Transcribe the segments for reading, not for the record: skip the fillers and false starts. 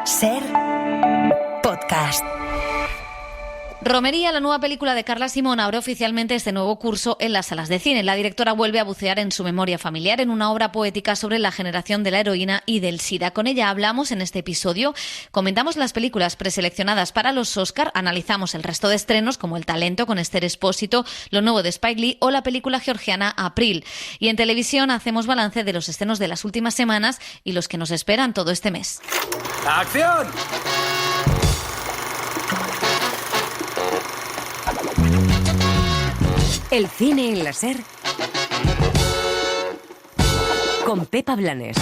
Ser podcast. Romería, la nueva película de Carla Simón, abre oficialmente este nuevo curso en las salas de cine. La directora vuelve a bucear en su memoria familiar en una obra poética sobre la generación de la heroína y del SIDA. Con ella hablamos en este episodio, comentamos las películas preseleccionadas para los Oscar, analizamos el resto de estrenos como El talento con Esther Expósito, lo nuevo de Spike Lee o la película georgiana April. Y en televisión hacemos balance de los estrenos de las últimas semanas y los que nos esperan todo este mes. ¡Acción! El cine en la Ser con Pepa Blanes.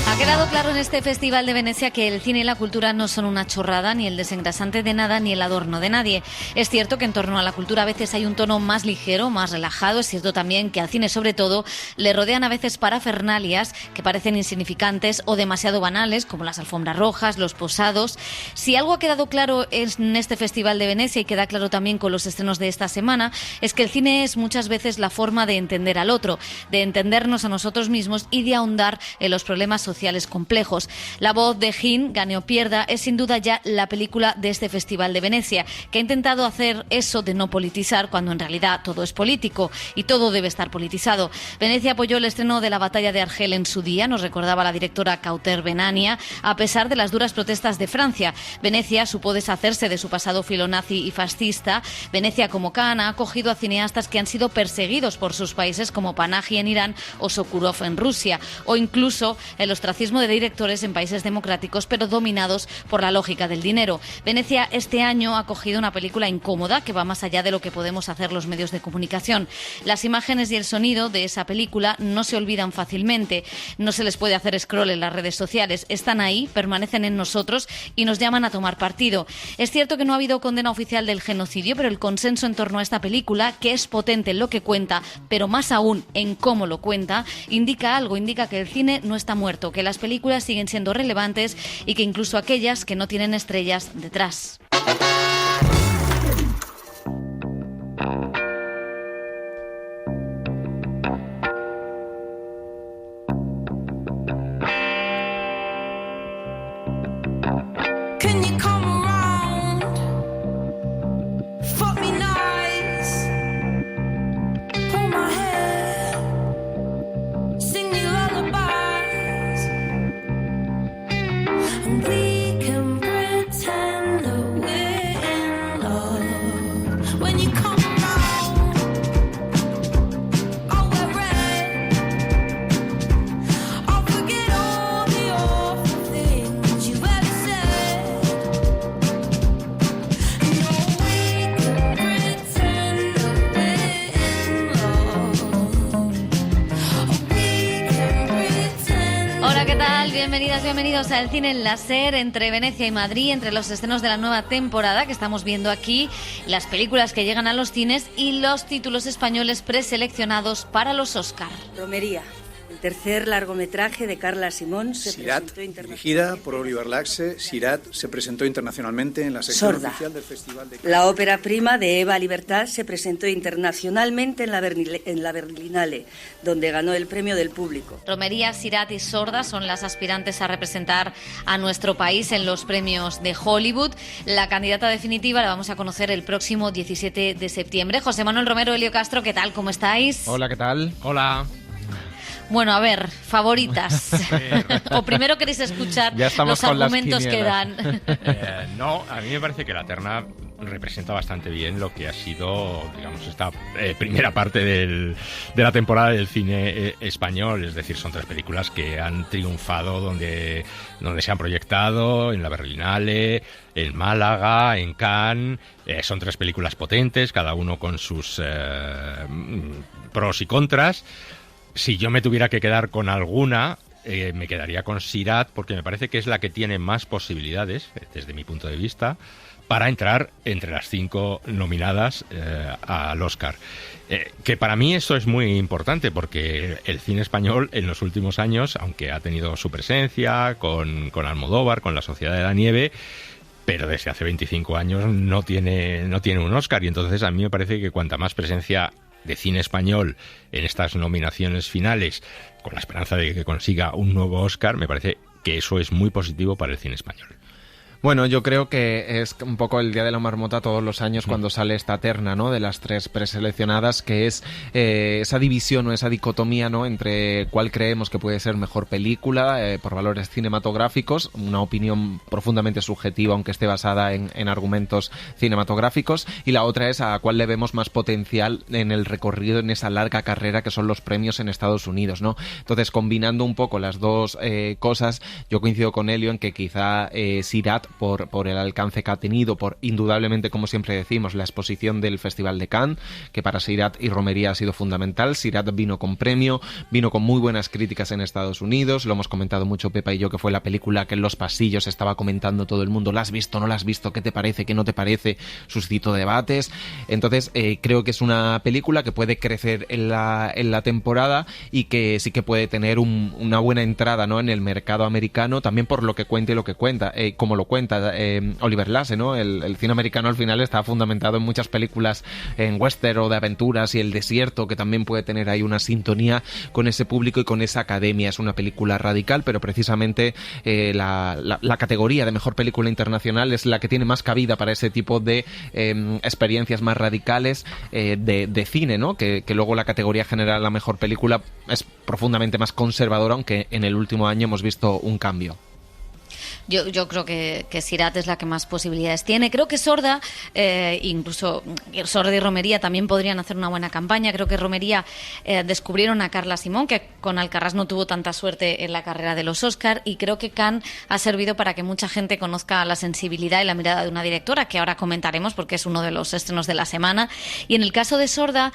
Ha quedado claro en este Festival de Venecia que el cine y la cultura no son una chorrada, ni el desengrasante de nada, ni el adorno de nadie. Es cierto que en torno a la cultura a veces hay un tono más ligero, más relajado. Es cierto también que al cine, sobre todo, le rodean a veces parafernalias que parecen insignificantes o demasiado banales, como las alfombras rojas, los posados. Si algo ha quedado claro en este Festival de Venecia, y queda claro también con los estrenos de esta semana, es que el cine es muchas veces la forma de entender al otro, de entendernos a nosotros mismos y de ahondar en los problemas sociales complejos. La voz de Hin, gane o pierda, es sin duda ya la película de este Festival de Venecia, que ha intentado hacer eso de no politizar cuando en realidad todo es político y todo debe estar politizado. Venecia apoyó el estreno de La batalla de Argel en su día, nos recordaba la directora Kauter Benania, a pesar de las duras protestas de Francia. Venecia supo deshacerse de su pasado filonazi y fascista. Venecia, como Cannes, ha acogido a cineastas que han sido perseguidos por sus países, como Panahi en Irán o Sokurov en Rusia, o incluso el ostracismo de directores en países democráticos pero dominados por la lógica del dinero. Venecia este año ha acogido una película incómoda que va más allá de lo que podemos hacer los medios de comunicación. Las imágenes y el sonido de esa película no se olvidan fácilmente, no se les puede hacer scroll en las redes sociales, están ahí, permanecen en nosotros y nos llaman a tomar partido. Es cierto que no ha habido condena oficial del genocidio, pero el consenso en torno a esta película, que es potente en lo que cuenta, pero más aún en cómo lo cuenta, indica algo, indica que el cine no está muerto, que las películas siguen siendo relevantes y que incluso aquellas que no tienen estrellas detrás. Bienvenidos al Cine en la Ser, entre Venecia y Madrid, entre los estrenos de la nueva temporada que estamos viendo aquí, las películas que llegan a los cines y los títulos españoles preseleccionados para los Oscar. Romería, el tercer largometraje de Carla Simón, se presentó internacionalmente. Dirigida por Oliver Laxe, Sirat se presentó internacionalmente en la sección Sorda. oficial del Festival de... La ópera prima de Eva Libertad se presentó internacionalmente en la Berlinale, donde ganó el premio del público. Romería, Sirat y Sorda son las aspirantes a representar a nuestro país en los premios de Hollywood. La candidata definitiva la vamos a conocer el próximo 17 de septiembre. José Manuel Romero, Elio Castro, ¿qué tal? ¿Cómo estáis? Hola, ¿qué tal? Hola. Bueno, a ver, favoritas. O primero queréis escuchar los argumentos que dan. No, a mí me parece que la terna representa bastante bien lo que ha sido, digamos, esta primera parte de la temporada del cine español. Es decir, son tres películas que han triunfado donde se han proyectado, en la Berlinale, en Málaga, en Cannes. Son tres películas potentes, cada uno con sus pros y contras. Si yo me tuviera que quedar con alguna, me quedaría con Sirat, porque me parece que es la que tiene más posibilidades, desde mi punto de vista, para entrar entre las 5 nominadas al Oscar. Que para mí eso es muy importante, porque el cine español en los últimos años, aunque ha tenido su presencia con Almodóvar, con La Sociedad de la Nieve, pero desde hace 25 años no tiene un Oscar, y entonces a mí me parece que cuanta más presencia de cine español en estas nominaciones finales, con la esperanza de que consiga un nuevo Oscar, me parece que eso es muy positivo para el cine español. Bueno, yo creo que es un poco el Día de la Marmota todos los años cuando sale esta terna, ¿no?, de las 3 preseleccionadas, que es esa división o esa dicotomía, ¿no?, entre cuál creemos que puede ser mejor película por valores cinematográficos, una opinión profundamente subjetiva aunque esté basada en argumentos cinematográficos, y la otra es a cuál le vemos más potencial en el recorrido, en esa larga carrera que son los premios en Estados Unidos, ¿no? Entonces, combinando un poco las dos cosas, yo coincido con Elio en que quizá Sirat, por el alcance que ha tenido, por indudablemente, como siempre decimos, la exposición del Festival de Cannes, que para Sirat y Romería ha sido fundamental. Sirat vino con premio, vino con muy buenas críticas en Estados Unidos, lo hemos comentado mucho Pepa y yo, que fue la película que en los pasillos estaba comentando todo el mundo, ¿la has visto, no la has visto, qué te parece, qué no te parece? Suscitó debates. Entonces creo que es una película que puede crecer en la temporada y que sí que puede tener una buena entrada, ¿no?, en el mercado americano, también por lo que cuenta y lo que cuenta, como lo cuenta Oliver Lasse, ¿no? El cine americano al final está fundamentado en muchas películas en western o de aventuras, y El desierto, que también puede tener ahí una sintonía con ese público y con esa academia. Es una película radical, pero precisamente la categoría de mejor película internacional es la que tiene más cabida para ese tipo de experiencias más radicales de cine, ¿no? Que luego la categoría general, la mejor película, es profundamente más conservadora, aunque en el último año hemos visto un cambio. Yo creo que Sirat es la que más posibilidades tiene. Creo que Sorda, incluso Sorda y Romería también podrían hacer una buena campaña. Creo que Romería descubrieron a Carla Simón, que con Alcarrás no tuvo tanta suerte en la carrera de los Oscar, y creo que Cannes ha servido para que mucha gente conozca la sensibilidad y la mirada de una directora, que ahora comentaremos porque es uno de los estrenos de la semana. Y en el caso de Sorda,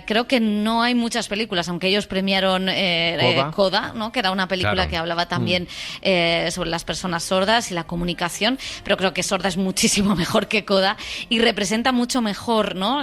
creo que no hay muchas películas, aunque ellos premiaron Coda, ¿no?, que era una película, claro, que hablaba también sobre las personas sordas y la comunicación, pero creo que Sorda es muchísimo mejor que Coda y representa mucho mejor, ¿no?,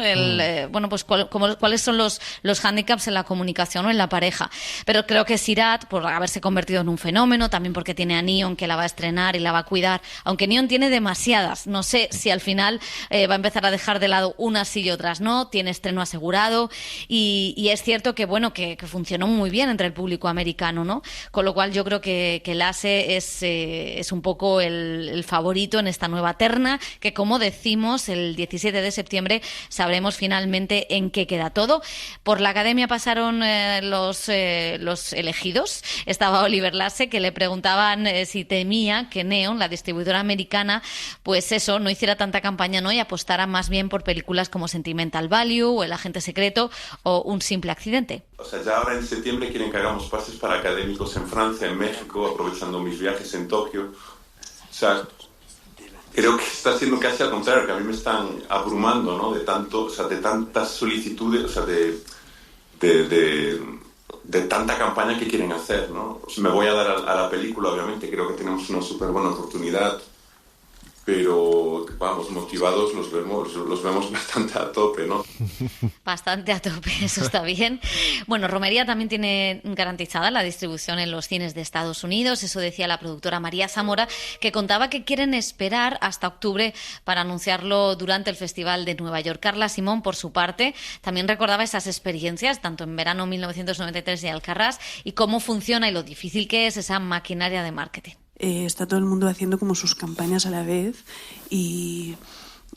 bueno, pues cuáles son los hándicaps en la comunicación o en la pareja. Pero creo que Sirat, por haberse convertido en un fenómeno, también porque tiene a Neon, que la va a estrenar y la va a cuidar, aunque Neon tiene demasiadas, no sé si al final va a empezar a dejar de lado unas sí y otras no, tiene estreno asegurado, y es cierto que, bueno, que funcionó muy bien entre el público americano, ¿no? Con lo cual yo creo que Lasse es un poco el favorito en esta nueva terna, que, como decimos, el 17 de septiembre sabremos finalmente en qué queda todo. Por la Academia pasaron los elegidos. Estaba Oliver Lasse, que le preguntaban si temía que Neon, la distribuidora americana, pues eso, no hiciera tanta campaña, ¿no?, y apostara más bien por películas como Sentimental Value o El agente secreto o Un simple accidente. O sea, ya ahora en septiembre quieren que hagamos pases para académicos en Francia, en México, aprovechando mis viajes en Tokio. O sea, creo que está siendo casi al contrario, que a mí me están abrumando, ¿no?, de tanto, o sea, de tantas solicitudes, o sea, de tanta campaña que quieren hacer, ¿no? O sea, me voy a dar a la película, obviamente, creo que tenemos una súper buena oportunidad, pero vamos, motivados los vemos bastante a tope, ¿no? Bastante a tope, eso está bien. Bueno, Romería también tiene garantizada la distribución en los cines de Estados Unidos, eso decía la productora María Zamora, que contaba que quieren esperar hasta octubre para anunciarlo durante el Festival de Nueva York. Carla Simón, por su parte, también recordaba esas experiencias, tanto en verano 1993 de Alcarrás, y cómo funciona y lo difícil que es esa maquinaria de marketing. Está todo el mundo haciendo como sus campañas a la vez y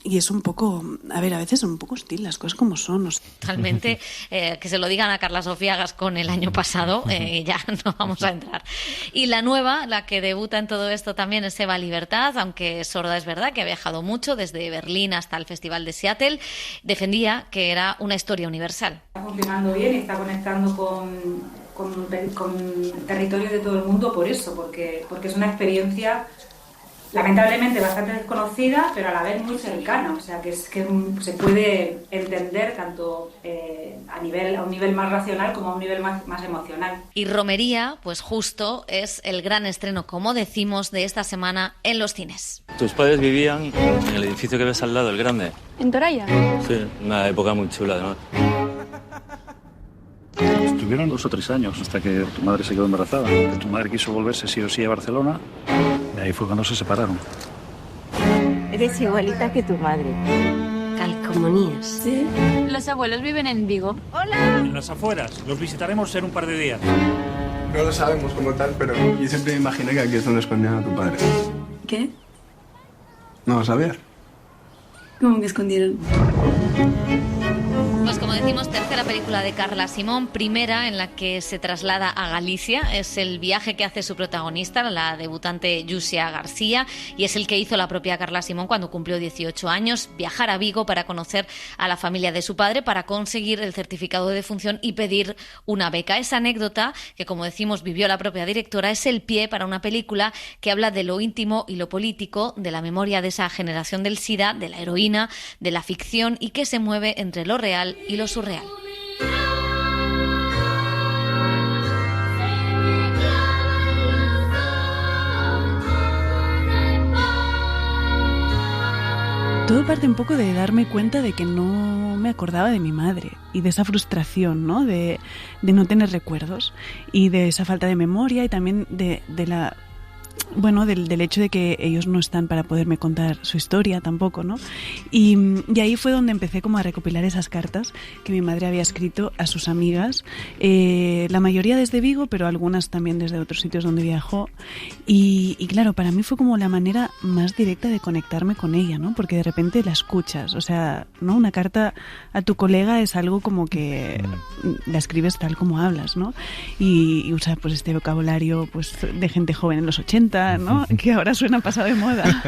es un poco, a veces son un poco hostil las cosas como son. O sea. Totalmente, que se lo digan a Carla Sofía Gascón el año pasado, ya no vamos a entrar. Y la nueva, la que debuta en todo esto también, es Eva Libertad, aunque Sorda es verdad que ha viajado mucho, desde Berlín hasta el Festival de Seattle, defendía que era una historia universal. Está funcionando bien y está conectando con territorio de todo el mundo por eso, porque es una experiencia lamentablemente bastante desconocida, pero a la vez muy cercana, o sea que se puede entender tanto a un nivel más racional como a un nivel más emocional. Y Romería, pues justo es el gran estreno, como decimos, de esta semana en los cines. ¿Tus padres vivían en el edificio que ves al lado, el grande? ¿En Toralla? Sí, una época muy chula además. Estuvieron 2 o 3 años hasta que tu madre se quedó embarazada. Tu madre quiso volverse sí o sí a Barcelona y ahí fue cuando se separaron. Eres igualita que tu madre. Calcomanías. ¿Sí? Los abuelos viven en Vigo. ¡Hola! En las afueras. Los visitaremos en un par de días. No lo sabemos como tal, pero yo siempre me imaginé que aquí es donde escondían a tu padre. ¿Qué? ¿No lo sabías? ¿Cómo que escondieron? Pues como decimos, tercera película de Carla Simón, primera en la que se traslada a Galicia. Es el viaje que hace su protagonista, la debutante Yusia García, y es el que hizo la propia Carla Simón cuando cumplió 18 años, viajar a Vigo para conocer a la familia de su padre, para conseguir el certificado de defunción y pedir una beca. Esa anécdota, que como decimos vivió la propia directora, es el pie para una película que habla de lo íntimo y lo político, de la memoria de esa generación del SIDA, de la heroína, de la ficción, y que se mueve entre lo real y lo surreal. Todo parte un poco de darme cuenta de que no me acordaba de mi madre y de esa frustración, ¿no? De no tener recuerdos y de esa falta de memoria y también de la... Bueno, del hecho de que ellos no están para poderme contar su historia tampoco, ¿no? Y ahí fue donde empecé como a recopilar esas cartas que mi madre había escrito a sus amigas, la mayoría desde Vigo, pero algunas también desde otros sitios donde viajó. Y claro, para mí fue como la manera más directa de conectarme con ella, ¿no? Porque de repente la escuchas, o sea, ¿no? Una carta a tu colega es algo como que la escribes tal como hablas, ¿no? Y usa pues este vocabulario pues de gente joven en los 80, ¿no? Que ahora suena pasado de moda.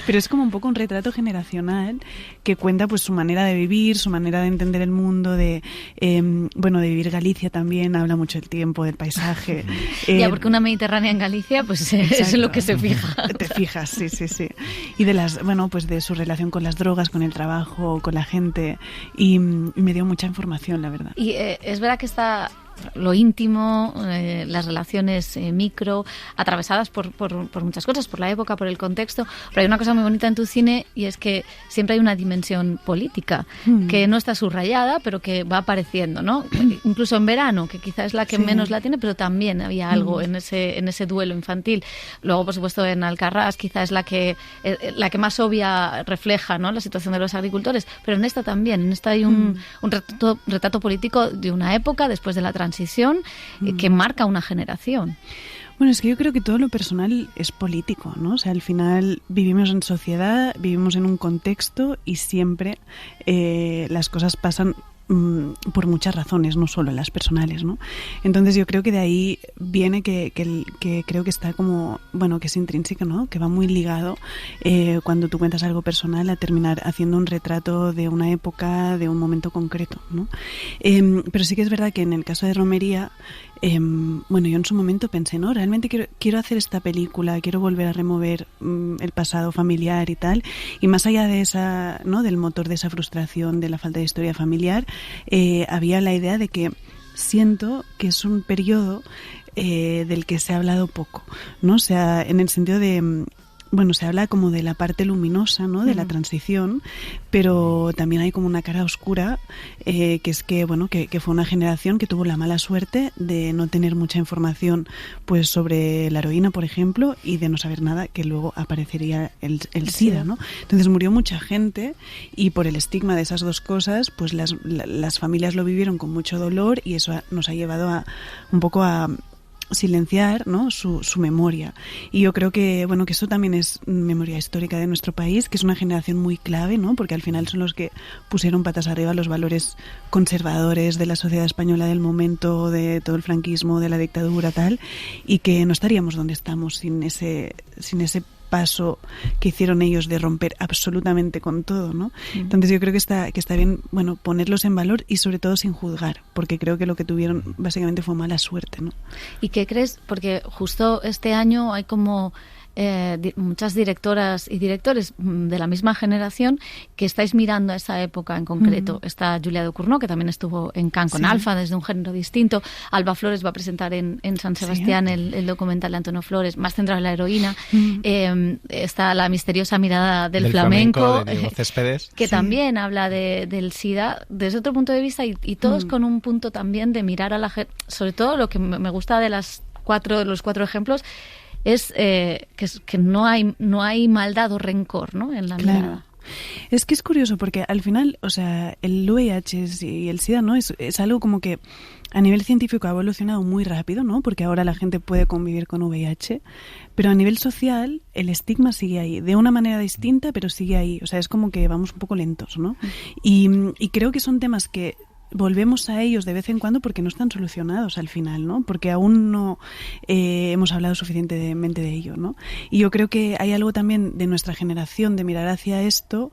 Pero es como un poco un retrato generacional que cuenta pues su manera de vivir, su manera de entender el mundo, de de vivir Galicia también, habla mucho del tiempo, del paisaje. Ya, porque una mediterránea en Galicia pues es en lo que se fija. Te fijas, sí. Y de de su relación con las drogas, con el trabajo, con la gente, y me dio mucha información, la verdad. Y es verdad que está lo íntimo, las relaciones micro, atravesadas por muchas cosas, por la época, por el contexto, pero hay una cosa muy bonita en tu cine y es que siempre hay una dimensión política que no está subrayada, pero que va apareciendo, ¿no? Incluso en Verano, que quizás es la que menos la tiene, pero también había algo en ese duelo infantil. Luego, por supuesto, en Alcarrás quizás es la que más obvia refleja, ¿no?, la situación de los agricultores, pero en esta también, en esta hay un retrato político de una época después de la transición que marca una generación. Bueno, es que yo creo que todo lo personal es político, ¿no? O sea, al final vivimos en sociedad, vivimos en un contexto y siempre las cosas pasan por muchas razones, no solo las personales, ¿no? Entonces yo creo que de ahí viene que creo que está como, bueno, que es intrínseco, ¿no? Que va muy ligado cuando tú cuentas algo personal a terminar haciendo un retrato de una época, de un momento concreto, ¿no? Pero sí que es verdad que en el caso de Romería, yo en su momento pensé, ¿no? Realmente quiero hacer esta película, quiero volver a remover el pasado familiar y tal, y más allá de esa, ¿no?, del motor de esa frustración, de la falta de historia familiar, había la idea de que siento que es un periodo del que se ha hablado poco, ¿no? O sea, en el sentido de... se habla como de la parte luminosa, ¿no?, de la transición, pero también hay como una cara oscura, que es que fue una generación que tuvo la mala suerte de no tener mucha información pues sobre la heroína, por ejemplo, y de no saber nada, que luego aparecería el SIDA, ¿no? Entonces murió mucha gente y por el estigma de esas dos cosas, pues las familias lo vivieron con mucho dolor y eso nos ha llevado a un poco a silenciar, ¿no?, su memoria. Y yo creo que que eso también es memoria histórica de nuestro país, que es una generación muy clave, ¿no?, porque al final son los que pusieron patas arriba los valores conservadores de la sociedad española del momento, de todo el franquismo, de la dictadura, tal, y que no estaríamos donde estamos sin ese paso que hicieron ellos de romper absolutamente con todo, ¿no? Entonces yo creo que está bien, ponerlos en valor y sobre todo sin juzgar, porque creo que lo que tuvieron básicamente fue mala suerte, ¿no? ¿Y qué crees? Porque justo este año hay como muchas directoras y directores de la misma generación que estáis mirando a esa época en concreto. Está Julia Ducournau, que también estuvo en Cannes con Alfa, desde un género distinto. Alba Flores va a presentar en San Sebastián el documental de Antonio Flores, más centrado en la heroína. Está La misteriosa mirada del flamenco de Diego Céspedes, que también habla del SIDA desde otro punto de vista y todos con un punto también de mirar a la gente. Sobre todo lo que me gusta de los cuatro ejemplos es que no hay maldad o rencor, ¿no?, en la mirada. Es que es curioso porque al final, o sea, el VIH y el SIDA, ¿no?, es algo como que a nivel científico ha evolucionado muy rápido, ¿no?, porque ahora la gente puede convivir con VIH, pero a nivel social el estigma sigue ahí, de una manera distinta, pero sigue ahí. O sea, es como que vamos un poco lentos, ¿no? Y creo que son temas que volvemos a ellos de vez en cuando porque no están solucionados al final, ¿no? Porque aún no hemos hablado suficientemente de ello, ¿no? Y yo creo que hay algo también de nuestra generación de mirar hacia esto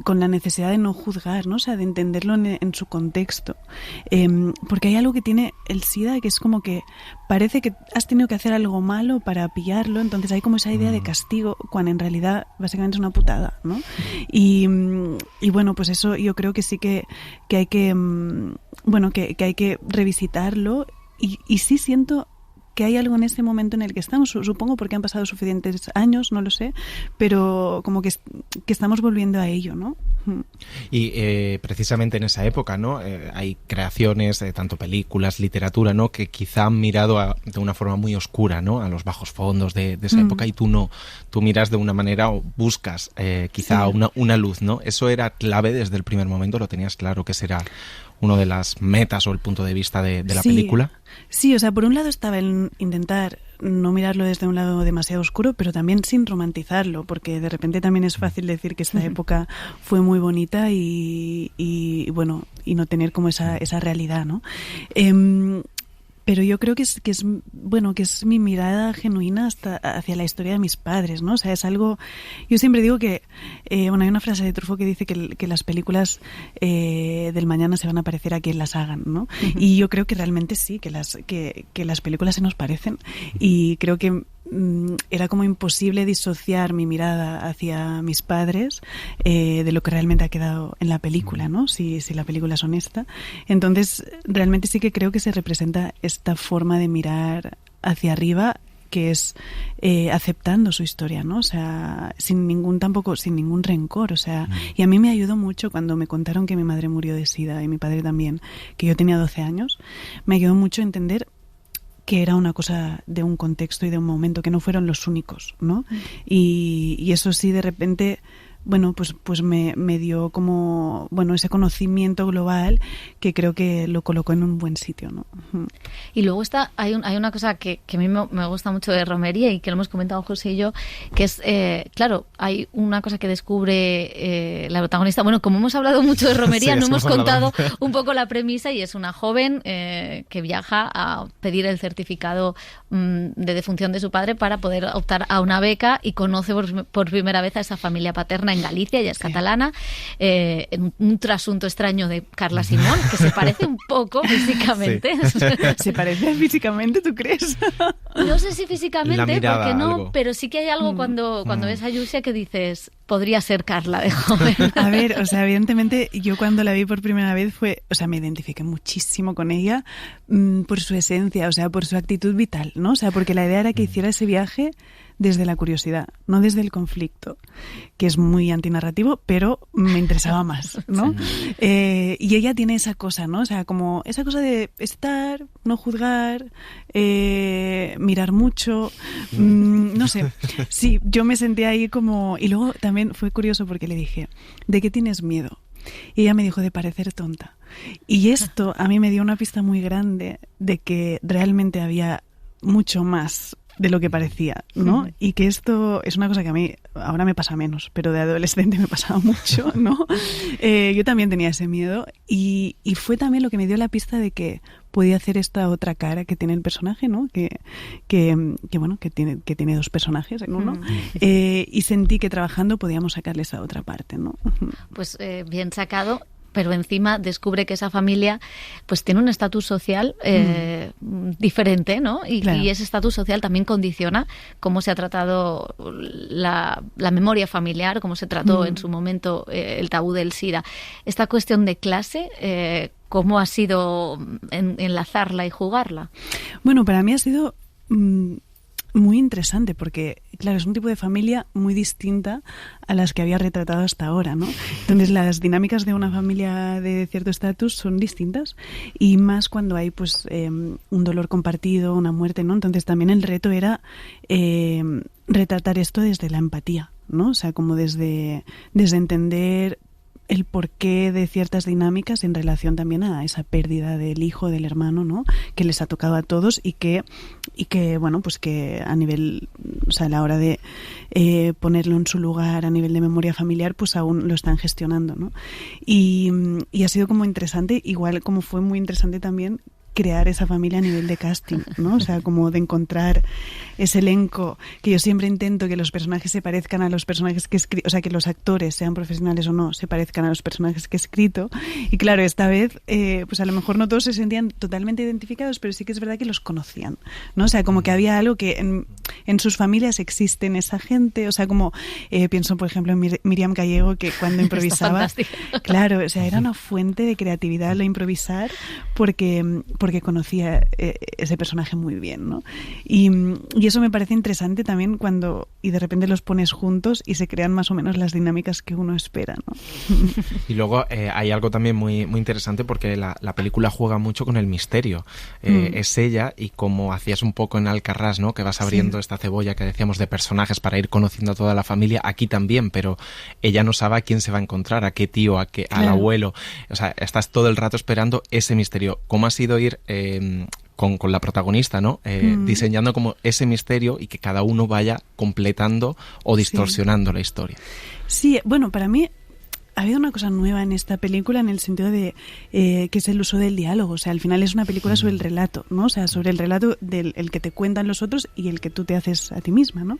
con la necesidad de no juzgar, ¿no? O sea, de entenderlo en su contexto. Porque hay algo que tiene el SIDA que es como que parece que has tenido que hacer algo malo para pillarlo, entonces hay como esa idea de castigo, cuando en realidad básicamente es una putada, ¿no? Y bueno, pues eso yo creo que sí que hay que, que hay que revisitarlo y sí siento que hay algo en este momento en el que estamos, supongo porque han pasado suficientes años, no lo sé, pero como que estamos volviendo a ello, ¿no? Y precisamente en esa época, ¿no? Hay creaciones, tanto películas, literatura, ¿no?, que quizá han mirado de una forma muy oscura, ¿no?, a los bajos fondos de esa época, y tú no, tú miras de una manera o buscas quizá una luz, ¿no? Eso era clave desde el primer momento, lo tenías claro que ese era uno de las metas o el punto de vista de la película. Sí, o sea, por un lado estaba en intentar no mirarlo desde un lado demasiado oscuro, pero también sin romantizarlo, porque de repente también es fácil decir que esta época fue muy bonita y no tener como esa realidad, ¿no? Pero yo creo que es mi mirada genuina hacia la historia de mis padres, ¿no? O sea, es algo... Yo siempre digo que... hay una frase de Truffaut que dice que las películas del mañana se van a parecer a quien las hagan, ¿no? Y yo creo que realmente sí, que las películas se nos parecen, y creo que era como imposible disociar mi mirada hacia mis padres de lo que realmente ha quedado en la película, ¿no? Si la película es honesta. Entonces, realmente sí que creo que se representa esta forma de mirar hacia arriba, que es aceptando su historia, ¿no? O sea, sin ningún rencor, o sea, y a mí me ayudó mucho cuando me contaron que mi madre murió de SIDA y mi padre también, que yo tenía 12 años, me ayudó mucho a entender que era una cosa de un contexto y de un momento, que no fueron los únicos, ¿no? Y eso sí, de repente, pues me dio como, ese conocimiento global que creo que lo colocó en un buen sitio, ¿no? Y luego hay una cosa que a mí me gusta mucho de Romería y que lo hemos comentado José y yo, que es, claro, hay una cosa que descubre la protagonista. Bueno, como hemos hablado mucho de Romería, no hemos contado un poco la premisa, y es una joven que viaja a pedir el certificado de defunción de su padre para poder optar a una beca, y conoce por primera vez a esa familia paterna en Galicia, ella es catalana, en un trasunto extraño de Carla Simón, que se parece un poco físicamente. Sí. ¿Se parece físicamente, tú crees? No sé si físicamente, mirada, porque no, algo. Pero sí que hay algo cuando ves a Yusia que dices, podría ser Carla de joven. A ver, o sea, evidentemente yo cuando la vi por primera vez me identifiqué muchísimo con ella por su esencia, o sea, por su actitud vital, ¿no? O sea, porque la idea era que hiciera ese viaje desde la curiosidad, no desde el conflicto, que es muy antinarrativo, pero me interesaba más, ¿no? Y ella tiene esa cosa, ¿no? O sea, como esa cosa de estar, no juzgar, mirar mucho, no sé. Sí, yo me sentí ahí como... Y luego también fue curioso porque le dije, ¿de qué tienes miedo? Y ella me dijo, de parecer tonta. Y esto a mí me dio una pista muy grande de que realmente había mucho más de lo que parecía, ¿no? Y que esto es una cosa que a mí ahora me pasa menos, pero de adolescente me pasaba mucho, ¿no? Yo también tenía ese miedo y fue también lo que me dio la pista de que podía hacer esta otra cara que tiene el personaje, ¿no? Que tiene dos personajes en uno, y sentí que trabajando podíamos sacarle esa otra parte, ¿no? Pues bien sacado. Pero encima descubre que esa familia pues tiene un estatus social diferente, ¿no? Y ese estatus social también condiciona cómo se ha tratado la memoria familiar, cómo se trató en su momento el tabú del SIDA. Esta cuestión de clase, ¿cómo ha sido enlazarla y jugarla? Bueno, para mí ha sido... muy interesante porque, claro, es un tipo de familia muy distinta a las que había retratado hasta ahora, ¿no? Entonces las dinámicas de una familia de cierto estatus son distintas y más cuando hay pues un dolor compartido, una muerte, ¿no? Entonces también el reto era retratar esto desde la empatía, ¿no? O sea, como desde entender el porqué de ciertas dinámicas en relación también a esa pérdida del hijo, del hermano, ¿no? Que les ha tocado a todos y que bueno, pues que a nivel, o sea, a la hora de ponerlo en su lugar a nivel de memoria familiar, pues aún lo están gestionando, ¿no? Y ha sido como interesante, igual como fue muy interesante también crear esa familia a nivel de casting, ¿no? O sea, como de encontrar ese elenco, que yo siempre intento que los personajes se parezcan a los personajes que he escrito, o sea, que los actores, sean profesionales o no, se parezcan a los personajes que he escrito. Y claro, esta vez, pues a lo mejor no todos se sentían totalmente identificados, pero sí que es verdad que los conocían, ¿no? O sea, como que había algo que en sus familias existen esa gente, o sea, como pienso, por ejemplo, en Miriam Gallego, que cuando improvisaba, claro, o sea, era una fuente de creatividad al improvisar, porque conocía ese personaje muy bien, ¿no? Y eso me parece interesante también cuando y de repente los pones juntos y se crean más o menos las dinámicas que uno espera, ¿no? Y luego hay algo también muy, muy interesante porque la película juega mucho con el misterio. Es ella, y como hacías un poco en Alcarrás, ¿no? Que vas abriendo esta cebolla que decíamos de personajes para ir conociendo a toda la familia, aquí también, pero ella no sabe a quién se va a encontrar, a qué tío, al abuelo. O sea, estás todo el rato esperando ese misterio. ¿Cómo ha sido ir con la protagonista, ¿no? Diseñando como ese misterio y que cada uno vaya completando o distorsionando la historia? Sí, bueno, para mí ha habido una cosa nueva en esta película en el sentido de que es el uso del diálogo. O sea, al final es una película sobre el relato, ¿no? O sea, sobre el relato del el que te cuentan los otros y el que tú te haces a ti misma, ¿no?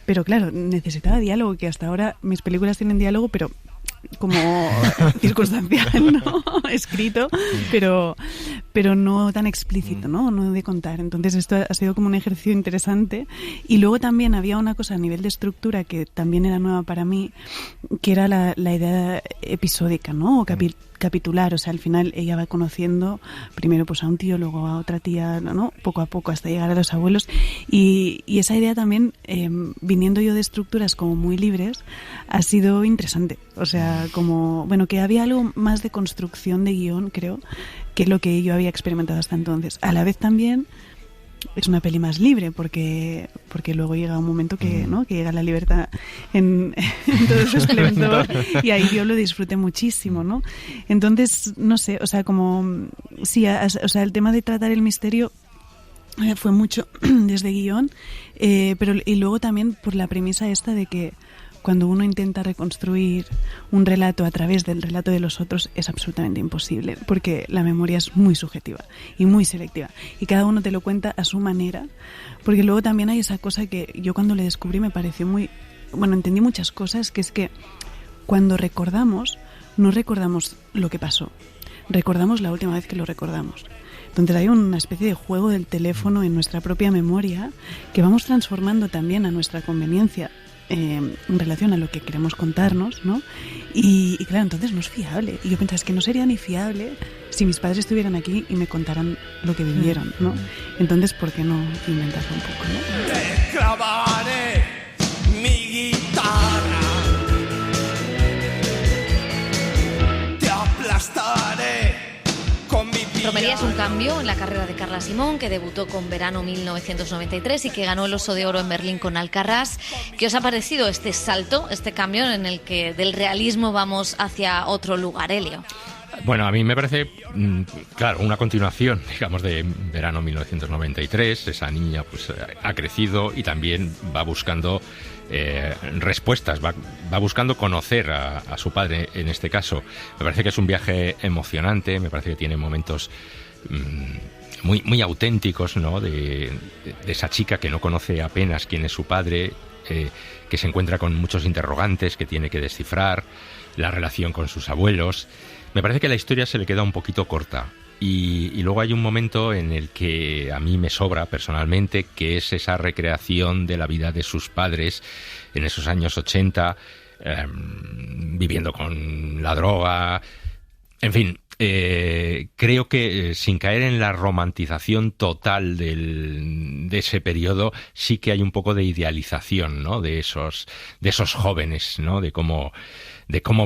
Pero claro, necesitaba diálogo, que hasta ahora mis películas tienen diálogo, pero como circunstancial, ¿no? Escrito, pero no tan explícito, ¿no? No de contar. Entonces esto ha sido como un ejercicio interesante. Y luego también había una cosa a nivel de estructura que también era nueva para mí, que era la idea episódica, ¿no? O capitular. O sea, al final ella va conociendo primero pues a un tío, luego a otra tía, ¿no? Poco a poco hasta llegar a los abuelos. Y esa idea también, viniendo yo de estructuras como muy libres, ha sido interesante. O sea, como, bueno, que había algo más de construcción de guión, creo, que lo que yo había experimentado hasta entonces. A la vez también es una peli más libre, porque luego llega un momento que, ¿no? Que llega la libertad en todo su esplendor, y ahí yo lo disfruté muchísimo, ¿no? Entonces, no sé, o sea, como sí, o sea, el tema de tratar el misterio fue mucho desde guión, pero y luego también por la premisa esta de que cuando uno intenta reconstruir un relato a través del relato de los otros es absolutamente imposible, porque la memoria es muy subjetiva y muy selectiva y cada uno te lo cuenta a su manera, porque luego también hay esa cosa que yo cuando le descubrí me pareció muy... Bueno, entendí muchas cosas, que es que cuando recordamos, no recordamos lo que pasó, recordamos la última vez que lo recordamos. Entonces hay una especie de juego del teléfono en nuestra propia memoria que vamos transformando también a nuestra conveniencia en relación a lo que queremos contarnos, ¿no? Y claro, entonces no es fiable. Y yo pensaba, es que no sería ni fiable si mis padres estuvieran aquí y me contaran lo que vivieron, ¿no? Entonces, ¿por qué no inventarlo un poco, no? Te clavaré mi guitarra, te aplastaré. Romería es un cambio en la carrera de Carla Simón, que debutó con Verano 1993 y que ganó el Oso de Oro en Berlín con Alcarrás. ¿Qué os ha parecido este salto, este cambio en el que del realismo vamos hacia otro lugar, Elio? Bueno, a mí me parece, claro, una continuación, digamos, de Verano 1993. Esa niña pues ha crecido y también va buscando respuestas, va buscando conocer a su padre en este caso. Me parece que es un viaje emocionante, me parece que tiene momentos muy, muy auténticos, ¿no? De esa chica que no conoce apenas quién es su padre, que se encuentra con muchos interrogantes que tiene que descifrar, la relación con sus abuelos. Me parece que la historia se le queda un poquito corta. Y luego hay un momento en el que a mí me sobra personalmente, que es esa recreación de la vida de sus padres en esos años 80, viviendo con la droga. En fin, creo que sin caer en la romantización total de ese periodo, sí que hay un poco de idealización, ¿no? de esos jóvenes, ¿no? de cómo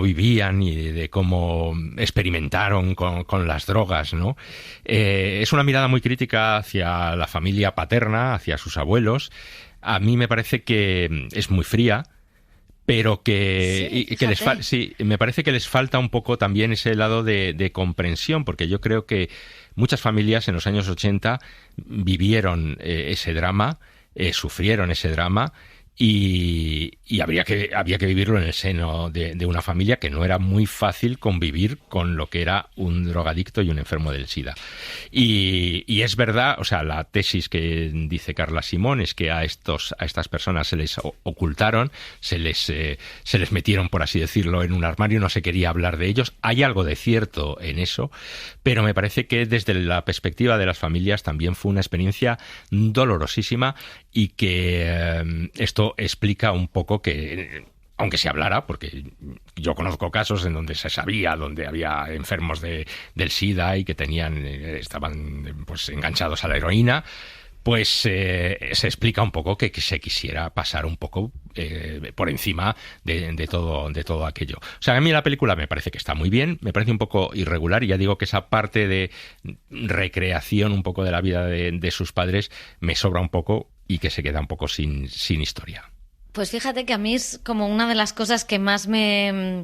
vivían y de cómo experimentaron con las drogas, ¿no? Es una mirada muy crítica hacia la familia paterna, hacia sus abuelos. A mí me parece que es muy fría, pero me parece que les falta un poco también ese lado de comprensión, porque yo creo que muchas familias en los años 80 vivieron ese drama, sufrieron ese drama, y había que vivirlo en el seno de una familia, que no era muy fácil convivir con lo que era un drogadicto y un enfermo del SIDA. Y es verdad, o sea, la tesis que dice Carla Simón es que a estas personas se les ocultaron, se les metieron, por así decirlo, en un armario, no se quería hablar de ellos. Hay algo de cierto en eso, pero me parece que desde la perspectiva de las familias también fue una experiencia dolorosísima, y que esto explica un poco que, aunque se hablara, porque yo conozco casos en donde se sabía, donde había enfermos del SIDA y que estaban pues enganchados a la heroína, pues se explica un poco que se quisiera pasar un poco por encima de todo aquello. O sea, a mí la película me parece que está muy bien, me parece un poco irregular, y ya digo que esa parte de recreación un poco de la vida de sus padres me sobra un poco, y que se queda un poco sin historia. Pues fíjate que a mí es como una de las cosas que más me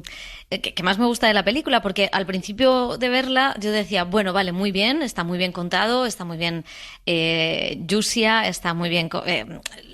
gusta de la película, porque al principio de verla yo decía, bueno, vale, muy bien, está muy bien contado, está muy bien Yusia, está muy bien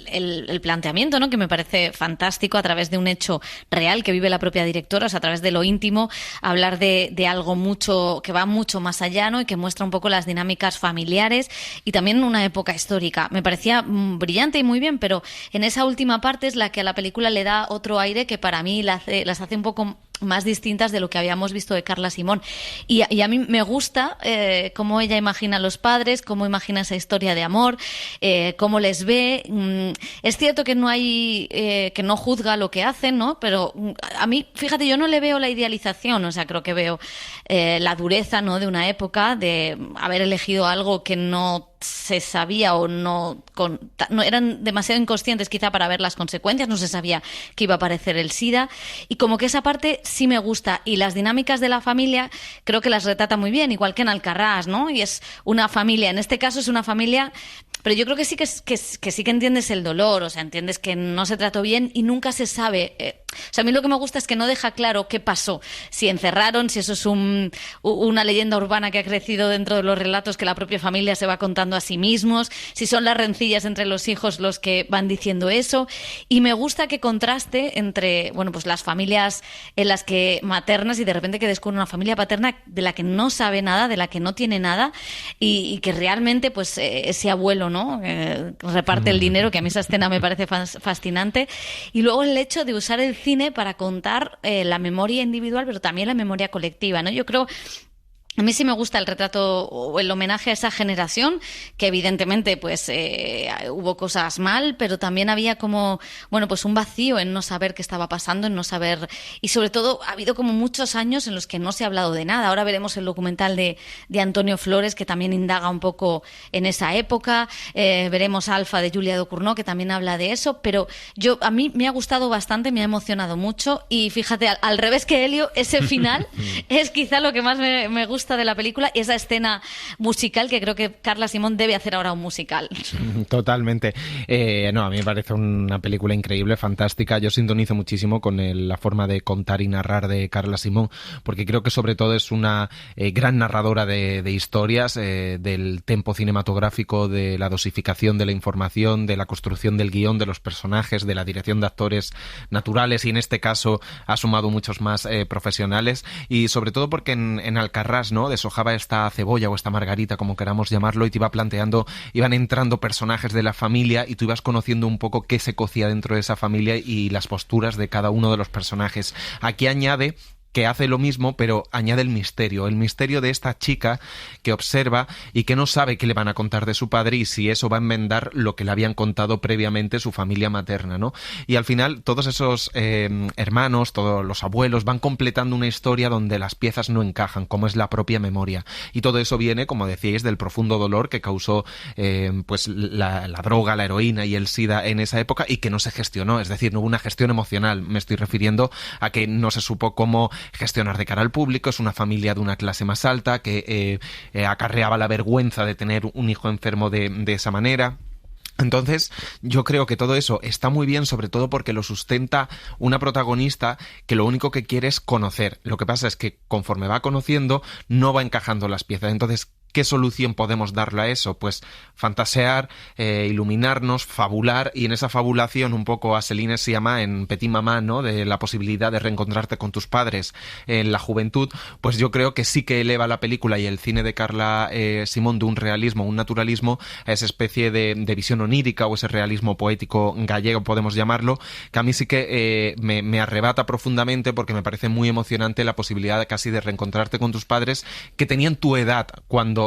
el planteamiento, ¿no? Que me parece fantástico, a través de un hecho real que vive la propia directora, o sea, a través de lo íntimo, hablar de algo mucho que va mucho más allá, ¿no? Y que muestra un poco las dinámicas familiares y también una época histórica. Me parecía brillante y muy bien, pero en esa última parte es la que a la película le da otro aire que para mí las hace un poco más distintas de lo que habíamos visto de Carla Simón. Y a mí me gusta cómo ella imagina a los padres, cómo imagina esa historia de amor, cómo les ve. Es cierto que no hay que no juzga lo que hacen, ¿no? Pero a mí, fíjate, yo no le veo la idealización, o sea, creo que veo la dureza, ¿no? De una época, de haber elegido algo que no se sabía o no eran demasiado inconscientes quizá para ver las consecuencias, no se sabía que iba a aparecer el SIDA, y como que esa parte sí me gusta, y las dinámicas de la familia creo que las retrata muy bien, igual que en Alcarrás, ¿no? Y es una familia, en este caso es una familia, pero yo creo que sí que sí que entiendes el dolor, o sea, entiendes que no se trató bien y nunca se sabe. O sea, a mí lo que me gusta es que no deja claro qué pasó, si encerraron, si eso es una leyenda urbana que ha crecido dentro de los relatos que la propia familia se va contando a sí mismos, si son las rencillas entre los hijos los que van diciendo eso, y me gusta que contraste entre, bueno, pues las familias en las que maternas, y de repente que descubre una familia paterna de la que no sabe nada, de la que no tiene nada, y que realmente pues ese abuelo, ¿no? Reparte el dinero, que a mí esa escena me parece fascinante, y luego el hecho de usar el cine para contar la memoria individual, pero también la memoria colectiva, ¿no? Yo creo... A mí sí me gusta el retrato o el homenaje a esa generación, que evidentemente pues hubo cosas mal, pero también había como, bueno, pues un vacío en no saber qué estaba pasando, en no saber, y sobre todo ha habido como muchos años en los que no se ha hablado de nada. Ahora veremos el documental de Antonio Flores, que también indaga un poco en esa época, veremos Alfa de Julia Ducournau, que también habla de eso, pero a mí me ha gustado bastante, me ha emocionado mucho, y fíjate, al revés que Elio, ese final es quizá lo que más me gusta de la película, y esa escena musical, que creo que Carla Simón debe hacer ahora un musical. Totalmente. No, a mí me parece una película increíble, fantástica. Yo sintonizo muchísimo con la forma de contar y narrar de Carla Simón, porque creo que sobre todo es una gran narradora de historias, del tempo cinematográfico, de la dosificación de la información, de la construcción del guión, de los personajes, de la dirección de actores naturales, y en este caso ha sumado muchos más profesionales, y sobre todo porque en Alcarrás, ¿no? Deshojaba esta cebolla o esta margarita, como queramos llamarlo, y te iba planteando, iban entrando personajes de la familia y tú ibas conociendo un poco qué se cocía dentro de esa familia y las posturas de cada uno de los personajes. Aquí añade que hace lo mismo, pero añade el misterio de esta chica que observa y que no sabe qué le van a contar de su padre y si eso va a enmendar lo que le habían contado previamente su familia materna, ¿no? Y al final todos esos hermanos, todos los abuelos van completando una historia donde las piezas no encajan, como es la propia memoria. Y todo eso viene, como decíais, del profundo dolor que causó pues la droga, la heroína y el SIDA en esa época y que no se gestionó, es decir, no hubo una gestión emocional. Me estoy refiriendo a que no se supo cómo gestionar de cara al público. Es una familia de una clase más alta que acarreaba la vergüenza de tener un hijo enfermo de esa manera. Entonces, yo creo que todo eso está muy bien, sobre todo porque lo sustenta una protagonista que lo único que quiere es conocer. Lo que pasa es que conforme va conociendo, no va encajando las piezas. Entonces, ¿qué solución podemos darle a eso? Pues fantasear, iluminarnos, fabular, y en esa fabulación un poco a Céline Sciamma en Petit Maman, ¿no?, de la posibilidad de reencontrarte con tus padres en la juventud, pues yo creo que sí que eleva la película y el cine de Carla Simón de un realismo, un naturalismo, a esa especie de visión onírica o ese realismo poético gallego, podemos llamarlo, que a mí sí que me arrebata profundamente porque me parece muy emocionante la posibilidad casi de reencontrarte con tus padres que tenían tu edad cuando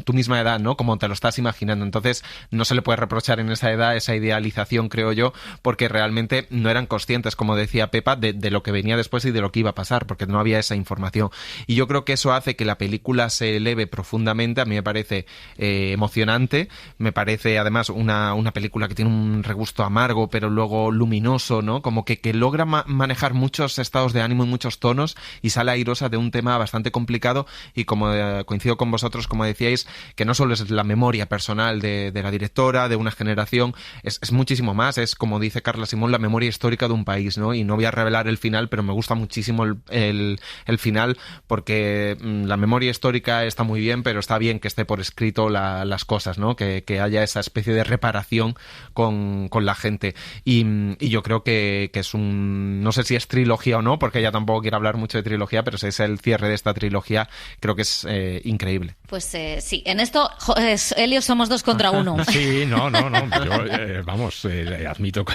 tu misma edad, ¿no? Como te lo estás imaginando. Entonces, no se le puede reprochar en esa edad esa idealización, creo yo, porque realmente no eran conscientes, como decía Pepa, de lo que venía después y de lo que iba a pasar, porque no había esa información. Y yo creo que eso hace que la película se eleve profundamente. A mí me parece emocionante, me parece además una película que tiene un regusto amargo, pero luego luminoso, ¿no? Como que logra manejar muchos estados de ánimo y muchos tonos y sale airosa de un tema bastante complicado y como coincido con vosotros, como decíais, que no solo es la memoria personal de la directora, de una generación, es muchísimo más, es, como dice Carla Simón, la memoria histórica de un país, ¿no? Y no voy a revelar el final, pero me gusta muchísimo el final, porque la memoria histórica está muy bien, pero está bien que esté por escrito las cosas, ¿no? Que haya esa especie de reparación con la gente. Y yo creo que es no sé si es trilogía o no, porque ya tampoco quiero hablar mucho de trilogía, pero si es el cierre de esta trilogía, creo que es increíble. Pues sí, en esto, Elio, somos 2 contra 1. Sí, no. Yo, admito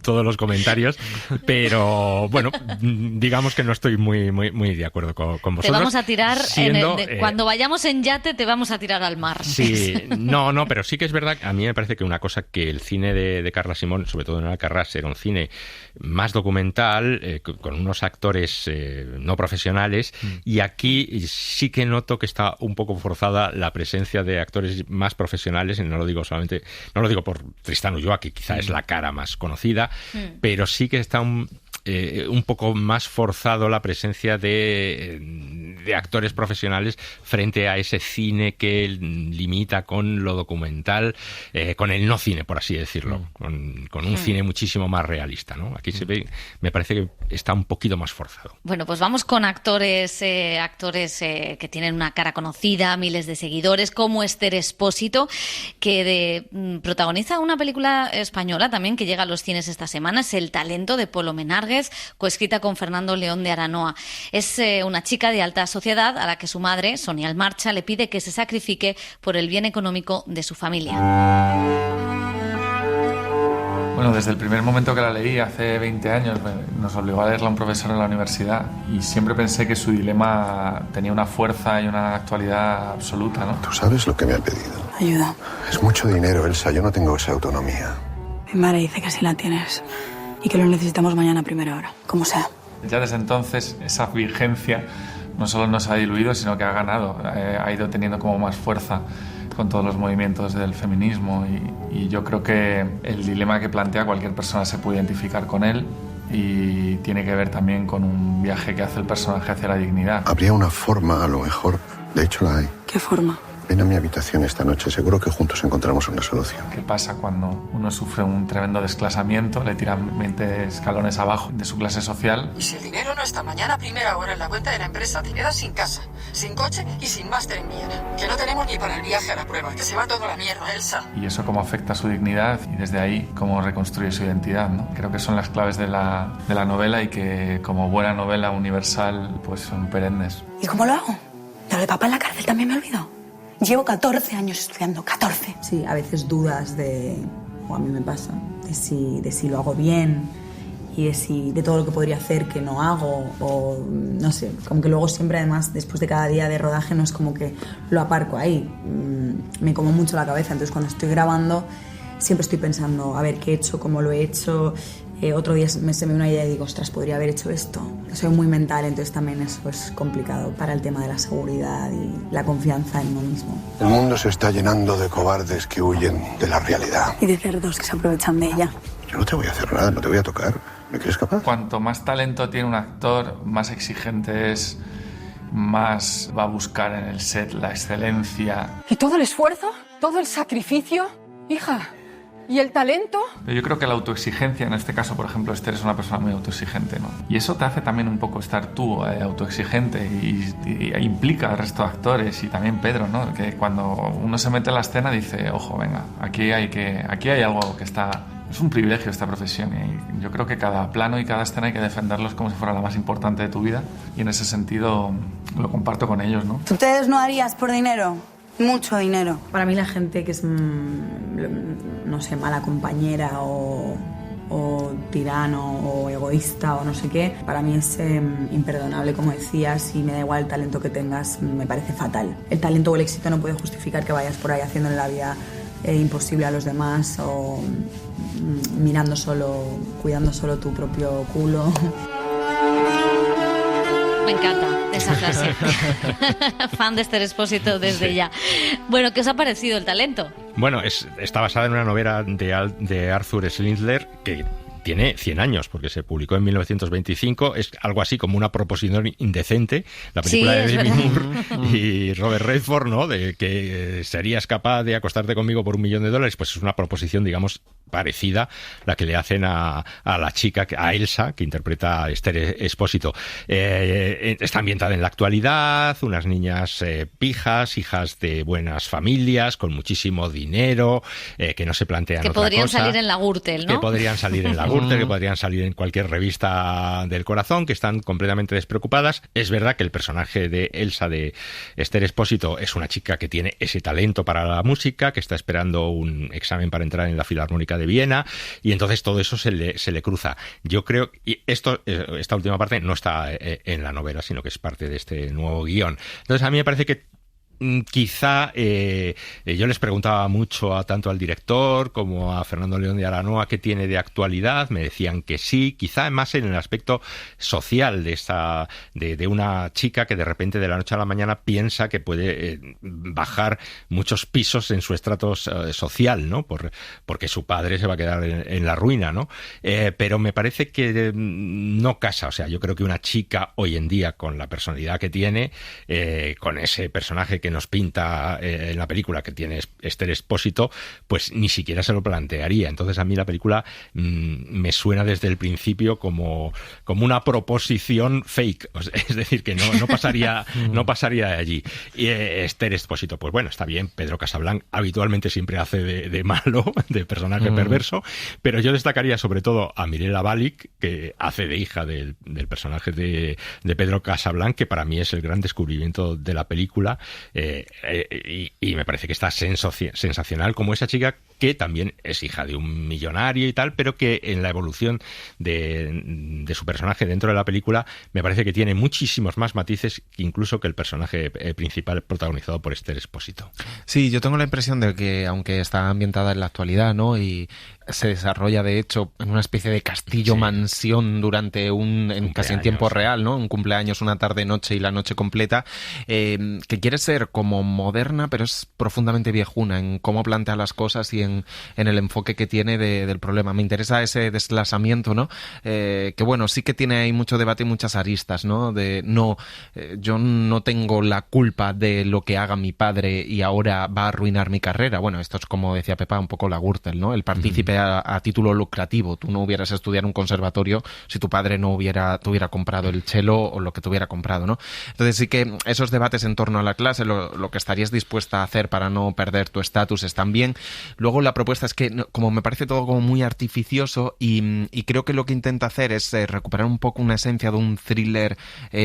todos los comentarios, pero bueno, digamos que no estoy muy de acuerdo con vosotros. Te vamos a tirar, cuando vayamos en yate, te vamos a tirar al mar. Sí, no, pero sí que es verdad, a mí me parece que una cosa que el cine de Carla Simón, sobre todo en Alcarràs, era un cine más documental, con unos actores no profesionales, y aquí sí que noto que está un poco forzada la presencia de actores más profesionales, y no lo digo por Tristán Ulloa, que quizá es la cara más conocida, pero sí que está un poco más forzado la presencia de actores profesionales frente a ese cine que limita con lo documental, con el no cine, por así decirlo, con un cine muchísimo más realista, ¿no? Aquí se ve, me parece que está un poquito más forzado. Bueno, pues vamos con actores que tienen una cara conocida, miles de seguidores, como Esther Expósito, que protagoniza una película española también que llega a los cines esta semana, es El talento, de Polo Menargues, coescrita con Fernando León de Aranoa. Es una chica de alta sociedad a la que su madre, Sonia Almarcha, le pide que se sacrifique por el bien económico de su familia. Bueno, desde el primer momento que la leí, hace 20 años, nos obligó a leerla un profesor en la universidad y siempre pensé que su dilema tenía una fuerza y una actualidad absoluta, ¿no? ¿Tú sabes lo que me ha pedido? Ayuda. Es mucho dinero, Elsa, yo no tengo esa autonomía. Mi madre dice que sí la tienes y que lo necesitamos mañana a primera hora, como sea. Ya desde entonces, esa vigencia no solo no se ha diluido, sino que ha ganado, ha ido teniendo como más fuerza con todos los movimientos del feminismo y yo creo que el dilema que plantea cualquier persona se puede identificar con él y tiene que ver también con un viaje que hace el personaje hacia la dignidad. Habría una forma, a lo mejor, de hecho la hay. ¿Qué forma? Ven a mi habitación esta noche, seguro que juntos encontramos una solución. ¿Qué pasa cuando uno sufre un tremendo desclasamiento, le tiran 20 escalones abajo de su clase social? Y si el dinero no está mañana a primera hora en la cuenta de la empresa, te quedas sin casa, sin coche y sin máster en Viena. Que no tenemos ni para el viaje a la prueba, que se va todo a la mierda, Elsa. Y eso cómo afecta a su dignidad y desde ahí cómo reconstruye su identidad, ¿no? Creo que son las claves de la novela y que como buena novela universal pues son perennes. ¿Y cómo lo hago? Lo de papá en la cárcel también me olvidó. Llevo 14 años estudiando, 14. Sí, a veces dudas o a mí me pasa, de si lo hago bien y de todo lo que podría hacer que no hago, o no sé, como que luego siempre además después de cada día de rodaje no es como que lo aparco ahí, me como mucho la cabeza, entonces cuando estoy grabando siempre estoy pensando, a ver, ¿qué he hecho? ¿Cómo lo he hecho? Otro día se me ve una idea y digo, ostras, podría haber hecho esto. Soy muy mental, entonces también eso es complicado para el tema de la seguridad y la confianza en uno mismo. El mundo se está llenando de cobardes que huyen de la realidad. Y de cerdos que se aprovechan de ella. Yo no te voy a hacer nada, no te voy a tocar. ¿Me crees capaz? Cuanto más talento tiene un actor, más exigente es, más va a buscar en el set la excelencia. ¿Y todo el esfuerzo? ¿Todo el sacrificio? Hija, ¿y el talento? Yo creo que la autoexigencia, en este caso, por ejemplo, Esther es una persona muy autoexigente, ¿no? Y eso te hace también un poco estar tú autoexigente y implica al resto de actores y también Pedro, ¿no? Que cuando uno se mete en la escena dice, ojo, venga, aquí hay algo que está... Es un privilegio esta profesión y yo creo que cada plano y cada escena hay que defenderlos como si fuera la más importante de tu vida y en ese sentido lo comparto con ellos, ¿no? ¿Tú te desnudarías por dinero? Mucho dinero. Para mí la gente que es, no sé, mala compañera o tirano o egoísta o no sé qué, para mí es imperdonable, como decías, y me da igual el talento que tengas, me parece fatal. El talento o el éxito no puede justificar que vayas por ahí haciéndole la vida imposible a los demás o mirando solo, cuidando solo tu propio culo. Me encanta esa frase. Fan de Esther Expósito desde ya. Bueno, ¿qué os ha parecido el talento? Bueno, está basada en una novela de Arthur Schnitzler que tiene 100 años, porque se publicó en 1925, es algo así como una proposición indecente, la película de Demi Moore y Robert Redford, ¿no? De que serías capaz de acostarte conmigo por $1 millón, pues es una proposición, digamos, parecida la que le hacen a la chica, a Elsa, que interpreta a Esther Expósito. Está ambientada en la actualidad, unas niñas pijas, hijas de buenas familias, con muchísimo dinero, que no se plantean otra cosa. Que podrían salir en la Gürtel, ¿no? Que podrían salir en la Gürtel, que podrían salir en cualquier revista del corazón, que están completamente despreocupadas. Es verdad que el personaje de Elsa, de Esther Expósito, es una chica que tiene ese talento para la música, que está esperando un examen para entrar en la Filarmónica de Viena, y entonces todo eso se le cruza. Yo creo, y esta última parte no está en la novela, sino que es parte de este nuevo guión. Entonces a mí me parece que quizá yo les preguntaba mucho tanto al director como a Fernando León de Aranoa qué tiene de actualidad, me decían que sí, quizá más en el aspecto social de una chica que de repente de la noche a la mañana piensa que puede bajar muchos pisos en su estrato social, ¿no? Porque su padre se va a quedar en la ruina, ¿no? Pero me parece que no casa, o sea, yo creo que una chica hoy en día con la personalidad que tiene, con ese personaje que nos pinta en la película que tiene Esther Expósito, pues ni siquiera se lo plantearía. Entonces a mí la película me suena desde el principio como una proposición fake, es decir, que no pasaría de allí. Y Esther Expósito, pues bueno, está bien, Pedro Casablanc habitualmente siempre hace de malo, de personaje perverso, pero yo destacaría sobre todo a Mirella Balic, que hace de hija del personaje de Pedro Casablanc, que para mí es el gran descubrimiento de la película. Y me parece que está sensacional como esa chica que también es hija de un millonario y tal, pero que en la evolución de su personaje dentro de la película me parece que tiene muchísimos más matices incluso que el personaje principal protagonizado por Esther Expósito. Sí, yo tengo la impresión de que aunque está ambientada en la actualidad, ¿no? Y se desarrolla de hecho en una especie de castillo-mansión durante casi en tiempo real, ¿no? Un cumpleaños, una tarde-noche y la noche completa, que quiere ser como moderna, pero es profundamente viejuna en cómo plantea las cosas y en el enfoque que tiene del problema. Me interesa ese deslasamiento, ¿no? Que bueno, sí que tiene ahí mucho debate y muchas aristas, ¿no? Yo no tengo la culpa de lo que haga mi padre y ahora va a arruinar mi carrera. Bueno, esto es como decía Pepa, un poco la Gürtel, ¿no? El partícipe a título lucrativo. Tú no hubieras estudiado un conservatorio si tu padre no te hubiera comprado el cello o lo que te hubiera comprado, ¿no? Entonces sí que esos debates en torno a la clase, lo que estarías dispuesta a hacer para no perder tu estatus están bien. Luego la propuesta es que como me parece todo como muy artificioso y creo que lo que intenta hacer es recuperar un poco una esencia de un thriller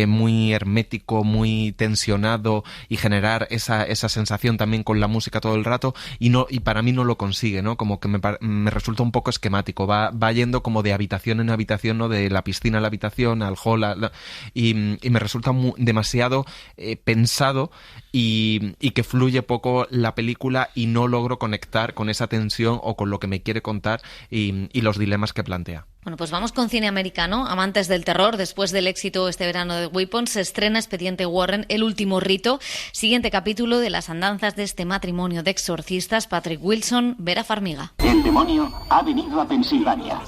muy hermético, muy tensionado y generar esa sensación también con la música todo el rato y para mí no lo consigue, ¿no? Como que me resulta un poco esquemático, va yendo como de habitación en habitación, ¿no? De la piscina a la habitación, al hall, y me resulta demasiado pensado y que fluye poco la película y no logro conectar con esa tensión o con lo que me quiere contar y los dilemas que plantea. Bueno, pues vamos con cine americano. Amantes del terror, después del éxito este verano de Weapons, se estrena Expediente Warren, El último rito, siguiente capítulo de las andanzas de este matrimonio de exorcistas, Patrick Wilson, Vera Farmiga. El demonio ha venido a Pensilvania.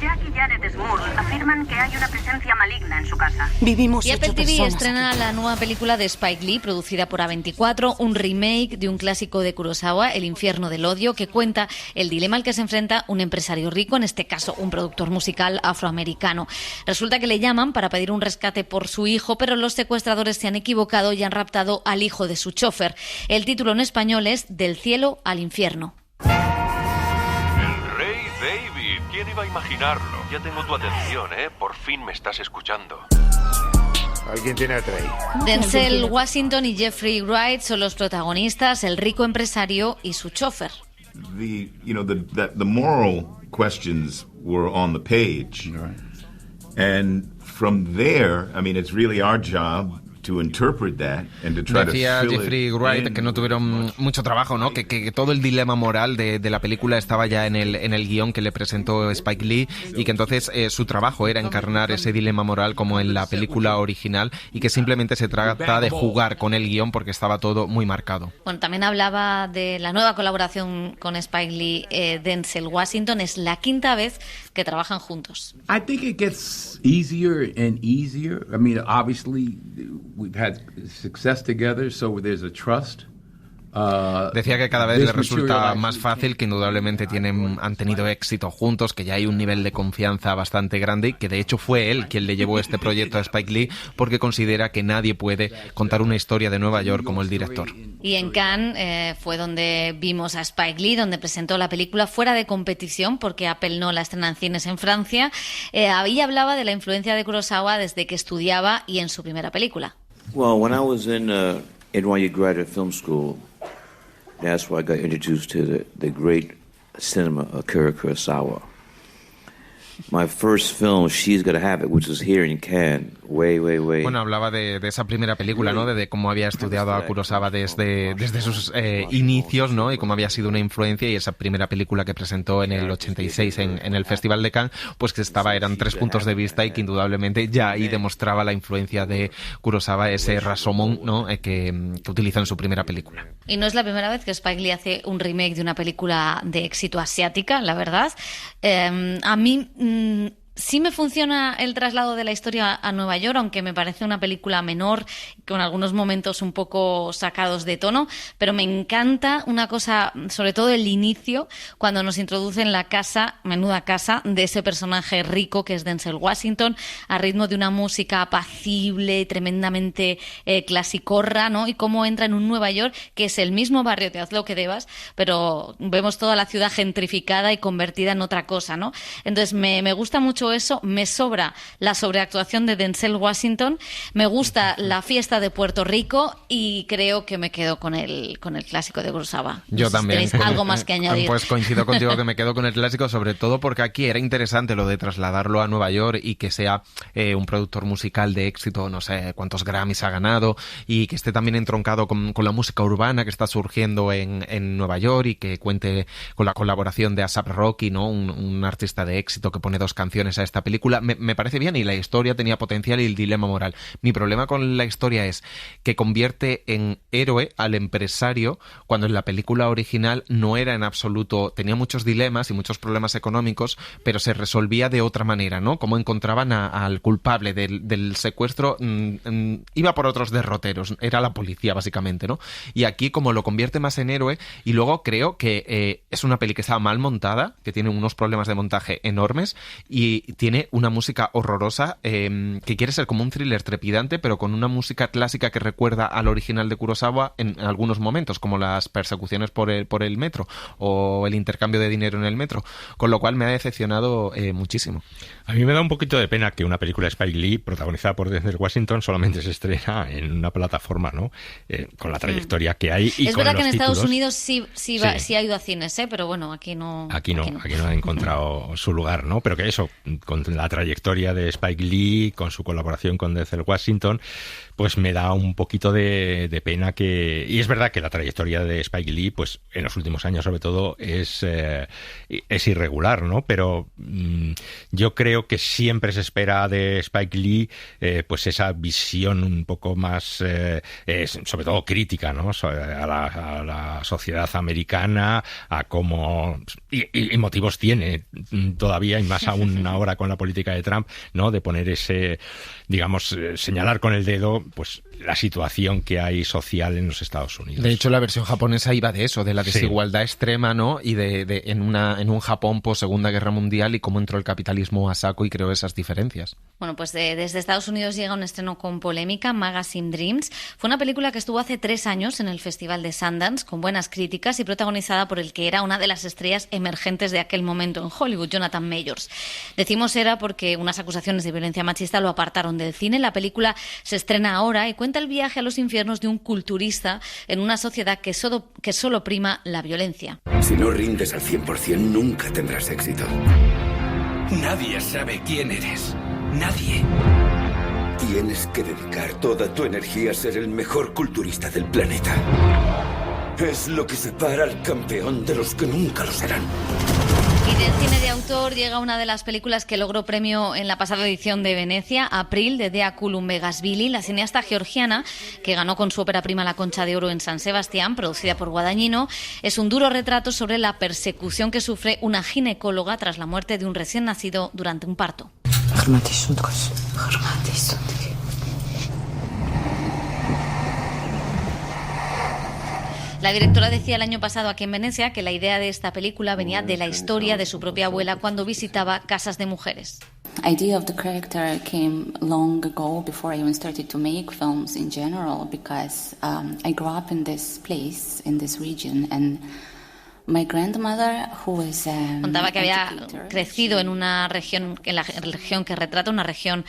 Jack y Jared Smurl afirman que hay una presencia maligna en su casa. Vivimos y Apple TV estrena la nueva película de Spike Lee, producida por A24, un remake de un clásico de Kurosawa, El infierno del odio, que cuenta el dilema al que se enfrenta un empresario rico, en este caso un productor musical afroamericano. Resulta que le llaman para pedir un rescate por su hijo, pero los secuestradores se han equivocado y han raptado al hijo de su chofer. El título en español es Del cielo al infierno. ¿Quién iba a imaginarlo? Ya tengo tu atención, ¿eh? Por fin me estás escuchando. ¿Alguien tiene a Trey? Denzel Washington y Jeffrey Wright son los protagonistas, el rico empresario y su chofer. The moral questions were on the page. And from there, I mean, it's really our job to interpret that and to try Decía to fill Jeffrey Wright que no tuvieron mucho trabajo, ¿no? Que todo el dilema moral de la película estaba ya en el guión que le presentó Spike Lee y que entonces su trabajo era encarnar ese dilema moral como en la película original y que simplemente se trata de jugar con el guión porque estaba todo muy marcado. Bueno, también hablaba de la nueva colaboración con Spike Lee, Denzel Washington. Es la quinta vez que trabajan juntos. I think it gets easier and easier. I mean, obviously we've had success together, so there's a trust. Decía que cada vez le resulta más fácil, que indudablemente han tenido éxito juntos, que ya hay un nivel de confianza bastante grande y que de hecho fue él quien le llevó este proyecto a Spike Lee porque considera que nadie puede contar una historia de Nueva York como el director. Y en Cannes fue donde vimos a Spike Lee, donde presentó la película fuera de competición porque Apple no la estrena en cines en Francia. Ahí hablaba de la influencia de Kurosawa desde que estudiaba y en su primera película. Well, when I was in NYU Graduate Film School, that's where I got introduced to the great cinema of Akira Kurosawa. My first film, She's Gotta Have It, which was here in Cannes, way. Bueno, hablaba de esa primera película, ¿no? De cómo había estudiado a Kurosawa desde sus inicios, ¿no? Y cómo había sido una influencia, y esa primera película que presentó en el 86 en el Festival de Cannes, pues que eran 3 puntos de vista y que indudablemente ya ahí demostraba la influencia de Kurosawa, ese Rashomon, ¿no? Que utiliza en su primera película. Y no es la primera vez que Spike Lee hace un remake de una película de éxito asiática, la verdad. A mí sí me funciona el traslado de la historia a Nueva York, aunque me parece una película menor, con algunos momentos un poco sacados de tono, pero me encanta una cosa, sobre todo el inicio, cuando nos introducen la casa, menuda casa, de ese personaje rico que es Denzel Washington, a ritmo de una música apacible, tremendamente clasicorra, ¿no? Y cómo entra en un Nueva York que es el mismo barrio de Haz lo que debas, pero vemos toda la ciudad gentrificada y convertida en otra cosa, ¿no? Entonces me gusta mucho eso, me sobra la sobreactuación de Denzel Washington, me gusta la fiesta de Puerto Rico y creo que me quedo con el clásico de Kurosawa. Yo también. ¿Tenéis algo más que añadir? Pues coincido contigo que me quedo con el clásico, sobre todo porque aquí era interesante lo de trasladarlo a Nueva York y que sea un productor musical de éxito, no sé cuántos Grammys ha ganado, y que esté también entroncado con la música urbana que está surgiendo en Nueva York, y que cuente con la colaboración de A$AP Rocky, ¿no? Un artista de éxito que pone 2 canciones a esta película. Me parece bien, y la historia tenía potencial y el dilema moral. Mi problema con la historia es que convierte en héroe al empresario cuando en la película original no era en absoluto, tenía muchos dilemas y muchos problemas económicos, pero se resolvía de otra manera, ¿no? Como encontraban al culpable del secuestro, iba por otros derroteros, era la policía básicamente, ¿no? Y aquí como lo convierte más en héroe, y luego creo que es una peli que está mal montada, que tiene unos problemas de montaje enormes, y y tiene una música horrorosa que quiere ser como un thriller trepidante, pero con una música clásica que recuerda al original de Kurosawa en algunos momentos, como las persecuciones por el metro o el intercambio de dinero en el metro, con lo cual me ha decepcionado muchísimo. A mí me da un poquito de pena que una película de Spike Lee protagonizada por Denzel Washington solamente se estrena en una plataforma, ¿no? Con la trayectoria que hay y es con verdad los que en títulos. Estados Unidos sí ha ido a cines, pero bueno, aquí no ha encontrado su lugar, ¿no? Pero que eso, con la trayectoria de Spike Lee, con su colaboración con Denzel Washington, pues me da un poquito de pena que... Y es verdad que la trayectoria de Spike Lee, pues en los últimos años sobre todo, es irregular, ¿no? Pero yo creo que siempre se espera de Spike Lee pues esa visión un poco más, sobre todo crítica, ¿no? A la sociedad americana, a cómo... Y motivos tiene todavía, y más aún ahora con la política de Trump, ¿no? De poner ese, digamos, señalar con el dedo pues la situación que hay social en los Estados Unidos. De hecho, la versión japonesa iba de eso, de la desigualdad extrema, ¿no? Y en un Japón post Segunda Guerra Mundial y cómo entró el capitalismo a saco y creó esas diferencias. Bueno, pues desde Estados Unidos llega un estreno con polémica, Magazine Dreams. Fue una película que estuvo hace 3 años en el Festival de Sundance, con buenas críticas y protagonizada por el que era una de las estrellas emergentes de aquel momento en Hollywood, Jonathan Majors. Decimos era porque unas acusaciones de violencia machista lo apartaron del cine. La película se estrena ahora y cuenta el viaje a los infiernos de un culturista en una sociedad que solo prima la violencia. Si no rindes al 100%, nunca tendrás éxito. Nadie sabe quién eres. Nadie. Tienes que dedicar toda tu energía a ser el mejor culturista del planeta. Es lo que separa al campeón de los que nunca lo serán. Y del cine de autor llega una de las películas que logró premio en la pasada edición de Venecia, April, de Dea Kulumbegasvili, la cineasta georgiana que ganó con su ópera prima la Concha de Oro en San Sebastián, producida por Guadagnino. Es un duro retrato sobre la persecución que sufre una ginecóloga tras la muerte de un recién nacido durante un parto. La directora decía el año pasado aquí en Venecia que la idea de esta película venía de la historia de su propia abuela cuando visitaba casas de mujeres. The idea of the character came long ago before I even started to make films in general, because I grew up in this place, in this region, and my grandmother, who was contaba que había crecido en una región, en la región que retrata, una región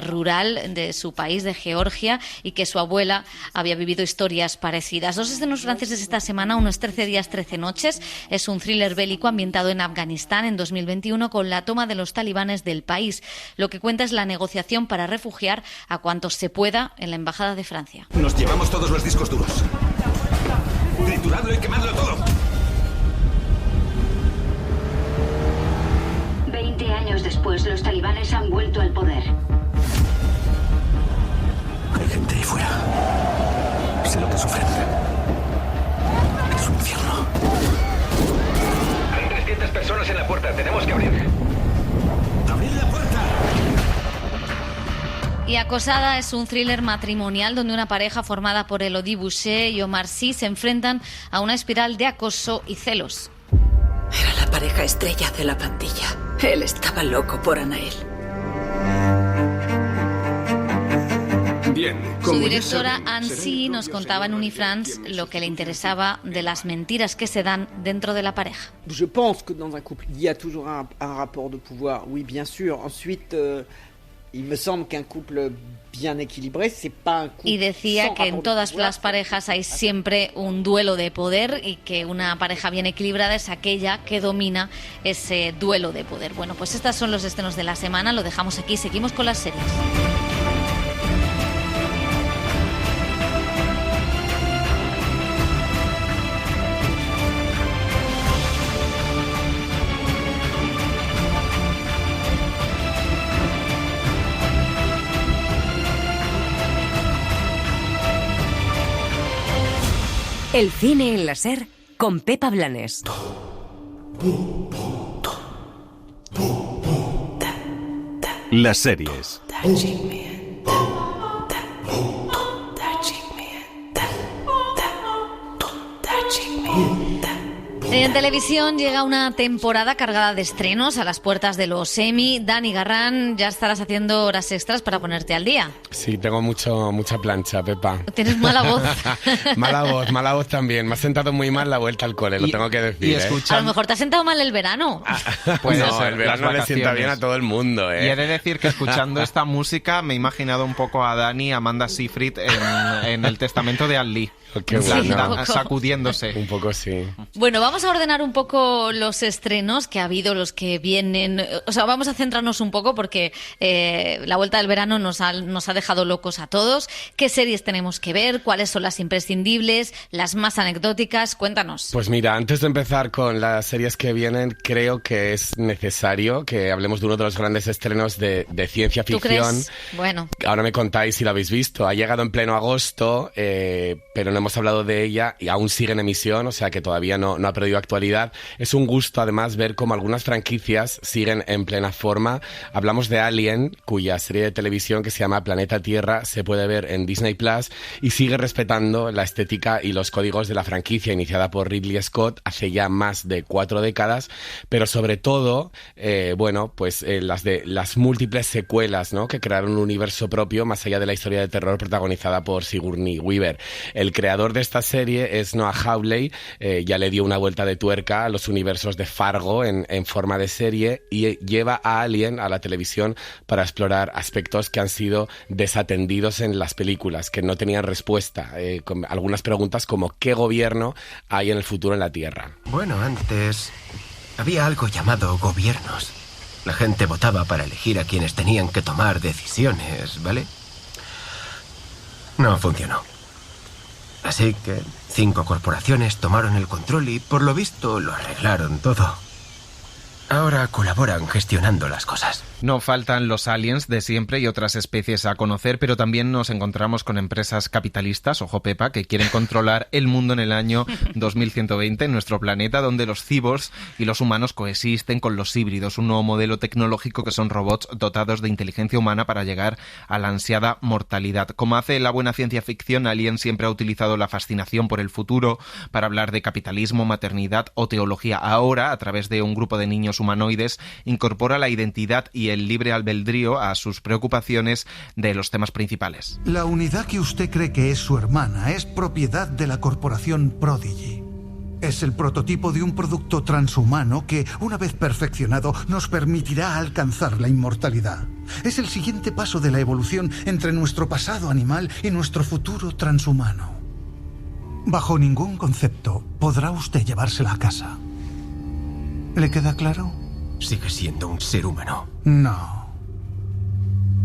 rural de su país, de Georgia, y que su abuela había vivido historias parecidas. 2 estrenos franceses esta semana, uno es 13 días, 13 noches. Es un thriller bélico ambientado en Afganistán en 2021 con la toma de los talibanes del país. Lo que cuenta es la negociación para refugiar a cuantos se pueda en la embajada de Francia. Nos llevamos todos los discos duros. Trituradlo y quemadlo todo. 20 años después, los talibanes han vuelto al poder. Hay gente ahí fuera. Sé lo que sufren. Es un infierno. Hay 300 personas en la puerta. Tenemos que abrir. ¡Abrid la puerta! Y Acosada es un thriller matrimonial donde una pareja formada por Elodie Boucher y Omar Sy se enfrentan a una espiral de acoso y celos. Era la pareja estrella de la pandilla. Él estaba loco por Anael. Bien. Su directora Anne Sy nos contaba en Unifrance lo que le interesaba de las mentiras que se dan dentro de la pareja. Je pense que dans un couple, il y a toujours un rapport de pouvoir. Oui, bien sûr. Ensuite, il me semble qu'un couple bien équilibré, c'est pas un couple. Y decía que en todas las parejas hay siempre un duelo de poder y que una pareja bien equilibrada es aquella que domina ese duelo de poder. Bueno, pues estos son los estrenos de la semana. Lo dejamos aquí. Seguimos con las series. El cine en la SER con Pepa Blanes. Las series. En televisión llega una temporada cargada de estrenos a las puertas de los Emmy. Dani Garrán, ya estarás haciendo horas extras para ponerte al día. Sí, tengo mucha plancha, Pepa. Tienes mala voz. mala voz también. Me ha sentado muy mal la vuelta al cole, lo tengo que decir. A lo mejor te ha sentado mal el verano. Pues no, el verano le sienta bien a todo el mundo, ¿eh? Y he de decir que escuchando esta música me he imaginado un poco a Dani y Amanda Seyfried en El testamento de Al Lee. Qué bueno. Sacudiéndose. Un poco sí. Bueno, vamos a ordenar un poco los estrenos que ha habido, los que vienen. O sea, vamos a centrarnos un poco porque la vuelta del verano nos ha dejado locos a todos. ¿Qué series tenemos que ver? ¿Cuáles son las imprescindibles? ¿Las más anecdóticas? Cuéntanos. Pues mira, antes de empezar con las series que vienen, creo que es necesario que hablemos de uno de los grandes estrenos de ciencia ficción. ¿Tú crees? Bueno. Ahora me contáis si lo habéis visto. Ha llegado en pleno agosto, pero no hemos hablado de ella y aún sigue en emisión, o sea que todavía no ha perdido actualidad. Es un gusto además ver cómo algunas franquicias siguen en plena forma. Hablamos de Alien, cuya serie de televisión que se llama Planeta Tierra se puede ver en Disney Plus y sigue respetando la estética y los códigos de la franquicia iniciada por Ridley Scott hace ya más de 4 décadas, pero sobre todo, las múltiples secuelas, ¿no?, que crearon un universo propio más allá de la historia de terror protagonizada por Sigourney Weaver. El creador de esta serie es Noah Hawley, ya le dio una vuelta de tuerca a los universos de Fargo en forma de serie y lleva a Alien a la televisión para explorar aspectos que han sido desatendidos en las películas, que no tenían respuesta, con algunas preguntas como ¿qué gobierno hay en el futuro en la Tierra? Bueno, antes había algo llamado gobiernos. La gente votaba para elegir a quienes tenían que tomar decisiones, ¿vale? No funcionó. Así que 5 corporaciones tomaron el control y, por lo visto, lo arreglaron todo. Ahora colaboran gestionando las cosas. No faltan los aliens de siempre y otras especies a conocer, pero también nos encontramos con empresas capitalistas, ojo Pepa, que quieren controlar el mundo en el año 2120 en nuestro planeta, donde los cyborgs y los humanos coexisten con los híbridos, un nuevo modelo tecnológico que son robots dotados de inteligencia humana para llegar a la ansiada mortalidad. Como hace la buena ciencia ficción, Alien siempre ha utilizado la fascinación por el futuro para hablar de capitalismo, maternidad o teología. Ahora, a través de un grupo de niños humanoides, incorpora la identidad y el libre albedrío a sus preocupaciones de los temas principales. La unidad que usted cree que es su hermana es propiedad de la corporación Prodigy. Es el prototipo de un producto transhumano que, una vez perfeccionado, nos permitirá alcanzar la inmortalidad. Es el siguiente paso de la evolución entre nuestro pasado animal y nuestro futuro transhumano. Bajo ningún concepto podrá usted llevársela a casa. ¿Le queda claro? Sigue siendo un ser humano. No.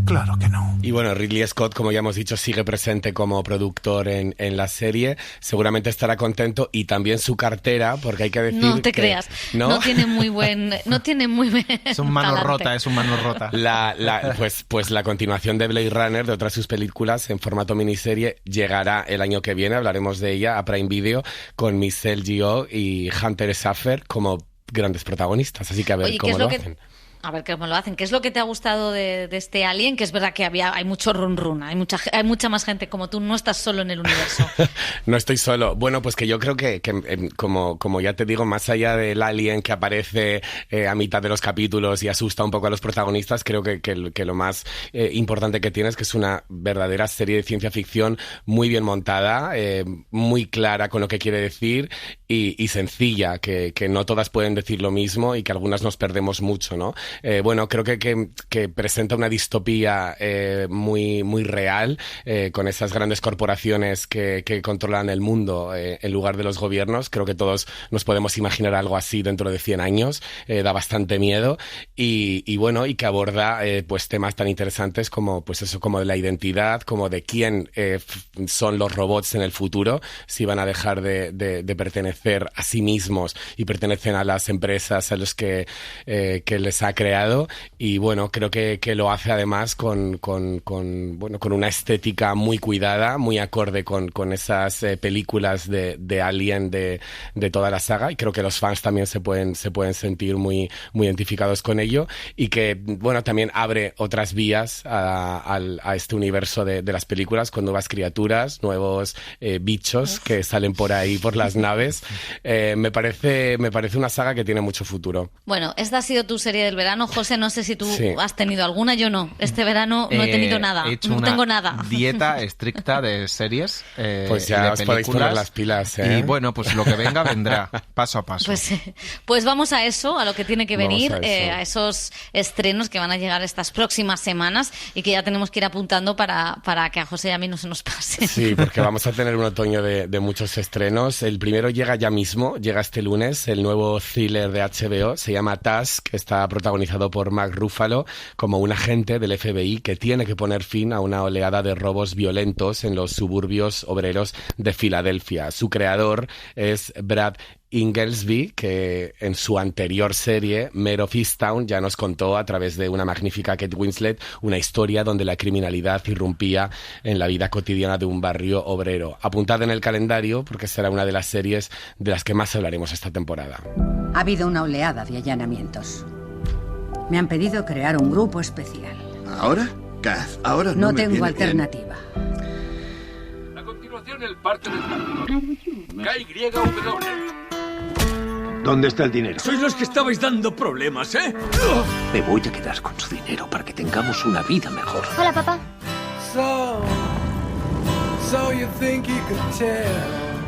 Claro que no. Y bueno, Ridley Scott, como ya hemos dicho, sigue presente como productor en la serie. Seguramente estará contento y también su cartera, porque hay que decir No te que, creas, ¿no? no tiene muy buen Es un mano rota. Pues la continuación de Blade Runner, de otras de sus películas en formato miniserie, llegará el año que viene. Hablaremos de ella a Prime Video con Michelle Yeoh y Hunter Schafer como grandes protagonistas, así que a ver cómo lo hacen. A ver cómo lo hacen. ¿Qué es lo que te ha gustado de este Alien? Que es verdad que hay mucho run, hay mucha más gente como tú, no estás solo en el universo. No estoy solo. Bueno, pues que yo creo que como ya te digo, más allá del Alien que aparece a mitad de los capítulos y asusta un poco a los protagonistas, creo que lo más importante que tiene es que es una verdadera serie de ciencia ficción muy bien montada, muy clara con lo que quiere decir y sencilla, que no todas pueden decir lo mismo y que algunas nos perdemos mucho, ¿no? Creo que presenta una distopía muy real, con esas grandes corporaciones que controlan el mundo en lugar de los gobiernos. Creo que todos nos podemos imaginar algo así dentro de 100 años. Da bastante miedo y que aborda pues temas tan interesantes como pues eso, como de la identidad, como de quién son los robots en el futuro, si van a dejar de pertenecer a sí mismos y pertenecen a las empresas a los que les ha creado. Y bueno, creo que lo hace además con una estética muy cuidada, muy acorde con esas películas de Alien de toda la saga, y creo que los fans también se pueden sentir muy identificados con ello, y que bueno, también abre otras vías a este universo de las películas, con nuevas criaturas, nuevos bichos que salen por ahí por las naves, Me parece una saga que tiene mucho futuro. Bueno, esta ha sido tu serie del verano. José, no sé si tú Sí. has tenido alguna, yo no. Este verano no he tenido nada, He hecho no una tengo nada. dieta estricta de series Pues y ya de os podéis poner películas. las pilas, ¿eh? Y bueno, pues lo que venga vendrá, paso a paso. Pues vamos a eso, a lo que tiene que Vamos venir, a eso. a esos estrenos que van a llegar estas próximas semanas y que ya tenemos que ir apuntando para que a José y a mí no se nos pase. Sí, porque vamos a tener un otoño de muchos estrenos. El primero llega ya mismo, llega este lunes, el nuevo thriller de HBO, se llama Tusk, está protagonizado por Mark Ruffalo como un agente del FBI que tiene que poner fin a una oleada de robos violentos en los suburbios obreros de Filadelfia. Su creador es Brad Inglesby, que en su anterior serie, Mare of Easttown, ya nos contó a través de una magnífica Kate Winslet una historia donde la criminalidad irrumpía en la vida cotidiana de un barrio obrero. Apuntad en el calendario porque será una de las series de las que más hablaremos esta temporada. Ha habido una oleada de allanamientos. Me han pedido crear un grupo especial. ¿Ahora? Kaz, ahora No me tengo viene alternativa. A continuación, el parte del plan. KYW. ¿Dónde está el dinero? Sois los que estabais dando problemas, ¿eh? Me voy a quedar con su dinero para que tengamos una vida mejor. Hola, papá. So you think you could tell.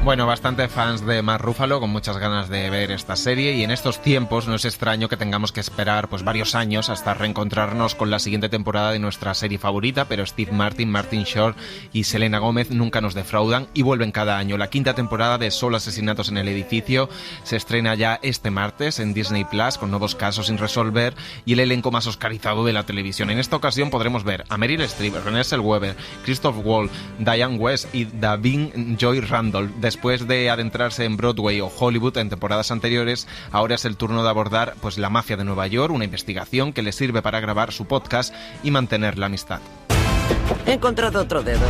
Bueno, bastante fans de Mark Ruffalo, con muchas ganas de ver esta serie, y en estos tiempos no es extraño que tengamos que esperar pues varios años hasta reencontrarnos con la siguiente temporada de nuestra serie favorita, pero Steve Martin, Martin Short y Selena Gómez nunca nos defraudan y vuelven cada año. La quinta temporada de Solo asesinatos en el edificio se estrena ya este martes en Disney Plus con nuevos casos sin resolver y el elenco más oscarizado de la televisión. En esta ocasión podremos ver a Meryl Streep, Renée Zellweger, Christoph Waltz, Diane West y Davin Joy Randolph. Después de adentrarse en Broadway o Hollywood en temporadas anteriores, ahora es el turno de abordar pues la mafia de Nueva York, una investigación que le sirve para grabar su podcast y mantener la amistad. He encontrado otro dedo.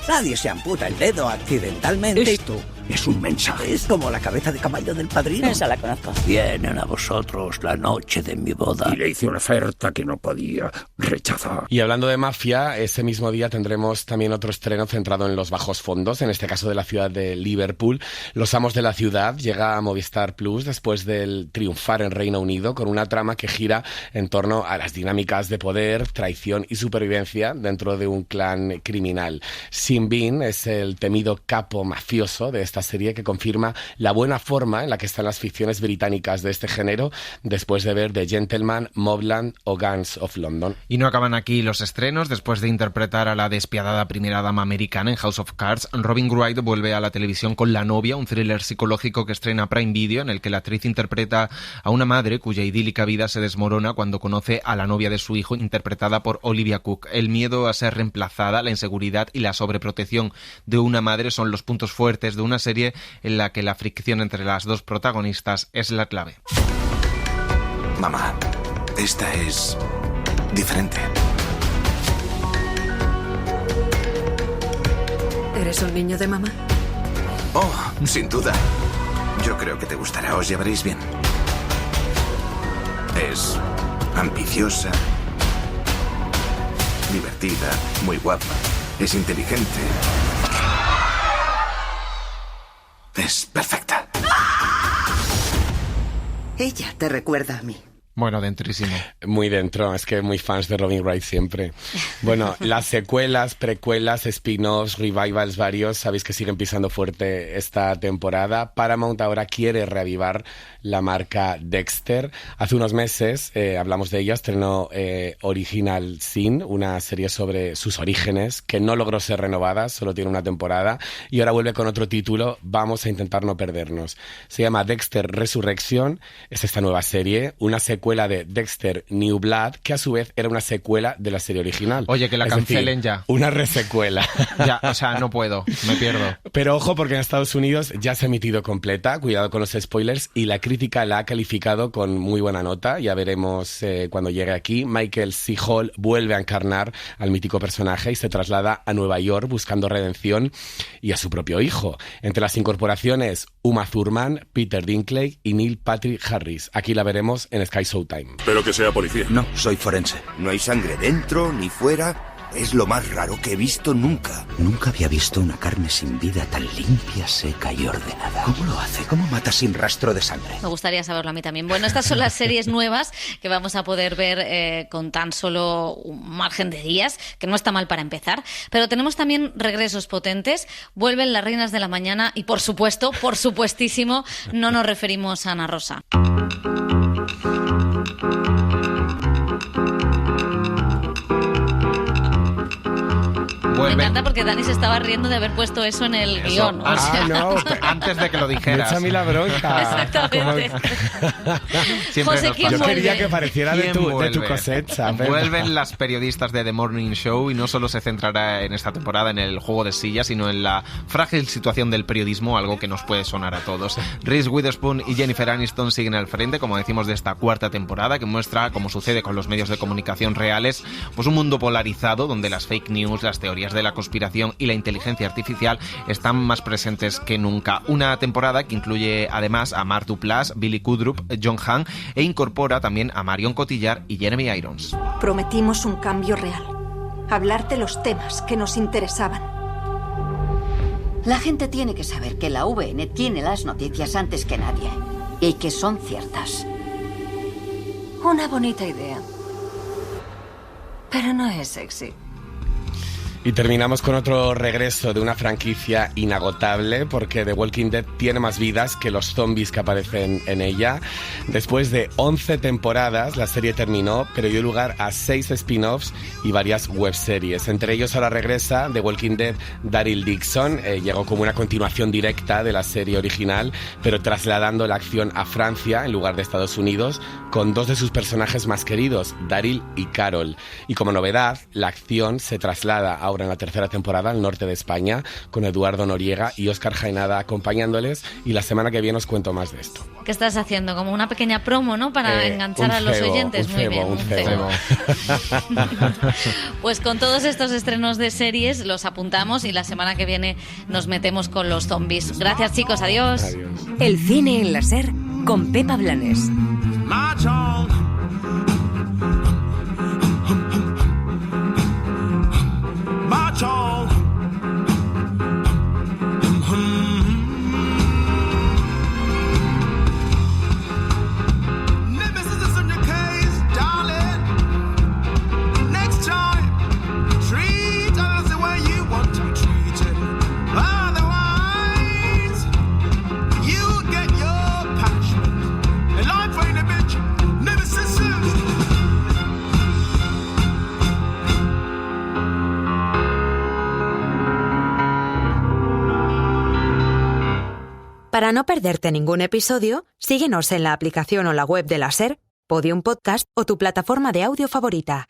Nadie se amputa el dedo accidentalmente. Esto es un mensaje. Es como la cabeza de caballo del padrino. Esa la conozco. Vienen a vosotros la noche de mi boda. Y le hice una oferta que no podía rechazar. Y hablando de mafia, ese mismo día tendremos también otro estreno centrado en los bajos fondos, en este caso de la ciudad de Liverpool. Los amos de la ciudad llega a Movistar Plus después del triunfar en Reino Unido con una trama que gira en torno a las dinámicas de poder, traición y supervivencia dentro de un clan criminal. Sean Bean es el temido capo mafioso de esta serie que confirma la buena forma en la que están las ficciones británicas de este género después de ver The Gentleman, Mobland o Guns of London. Y no acaban aquí los estrenos. Después de interpretar a la despiadada primera dama americana en House of Cards, Robin Wright vuelve a la televisión con La novia, un thriller psicológico que estrena Prime Video, en el que la actriz interpreta a una madre cuya idílica vida se desmorona cuando conoce a la novia de su hijo, interpretada por Olivia Cook. El miedo a ser reemplazada, la inseguridad y la sobreprotección de una madre son los puntos fuertes de una serie en la que la fricción entre las dos protagonistas es la clave. Mamá, esta es diferente. ¿Eres un niño de mamá? Oh, sin duda. Yo creo que te gustará, os llevaréis bien. Es ambiciosa, divertida, muy guapa, es inteligente. Es perfecta. Ella te recuerda a mí. Bueno, dentrísimo. Muy dentro, es que muy fans de Robin Wright siempre. Bueno, las secuelas, precuelas, spin-offs, revivals varios, sabéis que siguen pisando fuerte esta temporada. Paramount ahora quiere reavivar la marca Dexter. Hace unos meses hablamos de ella, estrenó Original Sin, una serie sobre sus orígenes, que no logró ser renovada, solo tiene una temporada, y ahora vuelve con otro título, vamos a intentar no perdernos. Se llama Dexter Resurrection, es esta nueva serie, una secuela de Dexter New Blood, que a su vez era una secuela de la serie original. Oye, que la Es cancelen decir, ya. Una resecuela. Ya, o sea, no puedo, me pierdo. Pero ojo, porque en Estados Unidos ya se ha emitido completa, cuidado con los spoilers, y la crítica la ha calificado con muy buena nota, ya veremos cuando llegue aquí. Michael C. Hall vuelve a encarnar al mítico personaje y se traslada a Nueva York buscando redención y a su propio hijo. Entre las incorporaciones, Uma Thurman, Peter Dinklage y Neil Patrick Harris. Aquí la veremos en Sky Showtime. Espero que sea policía. No, soy forense. No hay sangre dentro ni fuera. Es lo más raro que he visto nunca. Nunca había visto una carne sin vida tan limpia, seca y ordenada. ¿Cómo lo hace? ¿Cómo mata sin rastro de sangre? Me gustaría saberlo a mí también. Bueno, estas son las series nuevas que vamos a poder ver con tan solo un margen de días, que no está mal para empezar. Pero tenemos también regresos potentes. Vuelven Las Reinas de la Mañana y, por supuesto, por supuestísimo, no nos referimos a Ana Rosa. Me encanta porque Dani se estaba riendo de haber puesto eso en el guión. O sea, no, antes de que lo dijeras. Me echa a mí la bronca. Exactamente. José, ¿quién Yo vuelve? quería que pareciera de tu cosecha. Vuelven las periodistas de The Morning Show y no solo se centrará en esta temporada en el juego de sillas, sino en la frágil situación del periodismo, algo que nos puede sonar a todos. Reese Witherspoon y Jennifer Aniston siguen al frente, como decimos, de esta cuarta temporada, que muestra, como sucede con los medios de comunicación reales, pues un mundo polarizado donde las fake news, las teorías de la conspiración y la inteligencia artificial están más presentes que nunca. Una temporada que incluye además a Mark Duplass, Billy Crudup, John Hamm e incorpora también a Marion Cotillard y Jeremy Irons. Prometimos un cambio real. Hablar de los temas que nos interesaban. La gente tiene que saber que la VN tiene las noticias antes que nadie y que son ciertas. Una bonita idea. Pero no es sexy. Y terminamos con otro regreso de una franquicia inagotable, porque The Walking Dead tiene más vidas que los zombies que aparecen en ella. Después de 11 temporadas, la serie terminó, pero dio lugar a 6 spin-offs y varias webseries. Entre ellos ahora regresa The Walking Dead Daryl Dixon. Llegó como una continuación directa de la serie original, pero trasladando la acción a Francia en lugar de Estados Unidos, con 2 de sus personajes más queridos, Daryl y Carol. Y como novedad, la acción se traslada ahora en la tercera temporada al norte de España, con Eduardo Noriega y Óscar Jaenada acompañándoles, y la semana que viene os cuento más de esto. ¿Qué estás haciendo? Como una pequeña promo, ¿no? Para enganchar a los oyentes. Un cebo. Pues con todos estos estrenos de series los apuntamos y la semana que viene nos metemos con los zombies. Gracias, chicos. Adiós. El cine en la SER con Pepa Blanes. March on. Nemesis in your case, darling. Next time, treat us the way you want to be treated. Otherwise, you get your punishment. And life ain't a bitch. Nemesis is. Para no perderte ningún episodio, síguenos en la aplicación o la web de la SER, Podium Podcast o tu plataforma de audio favorita.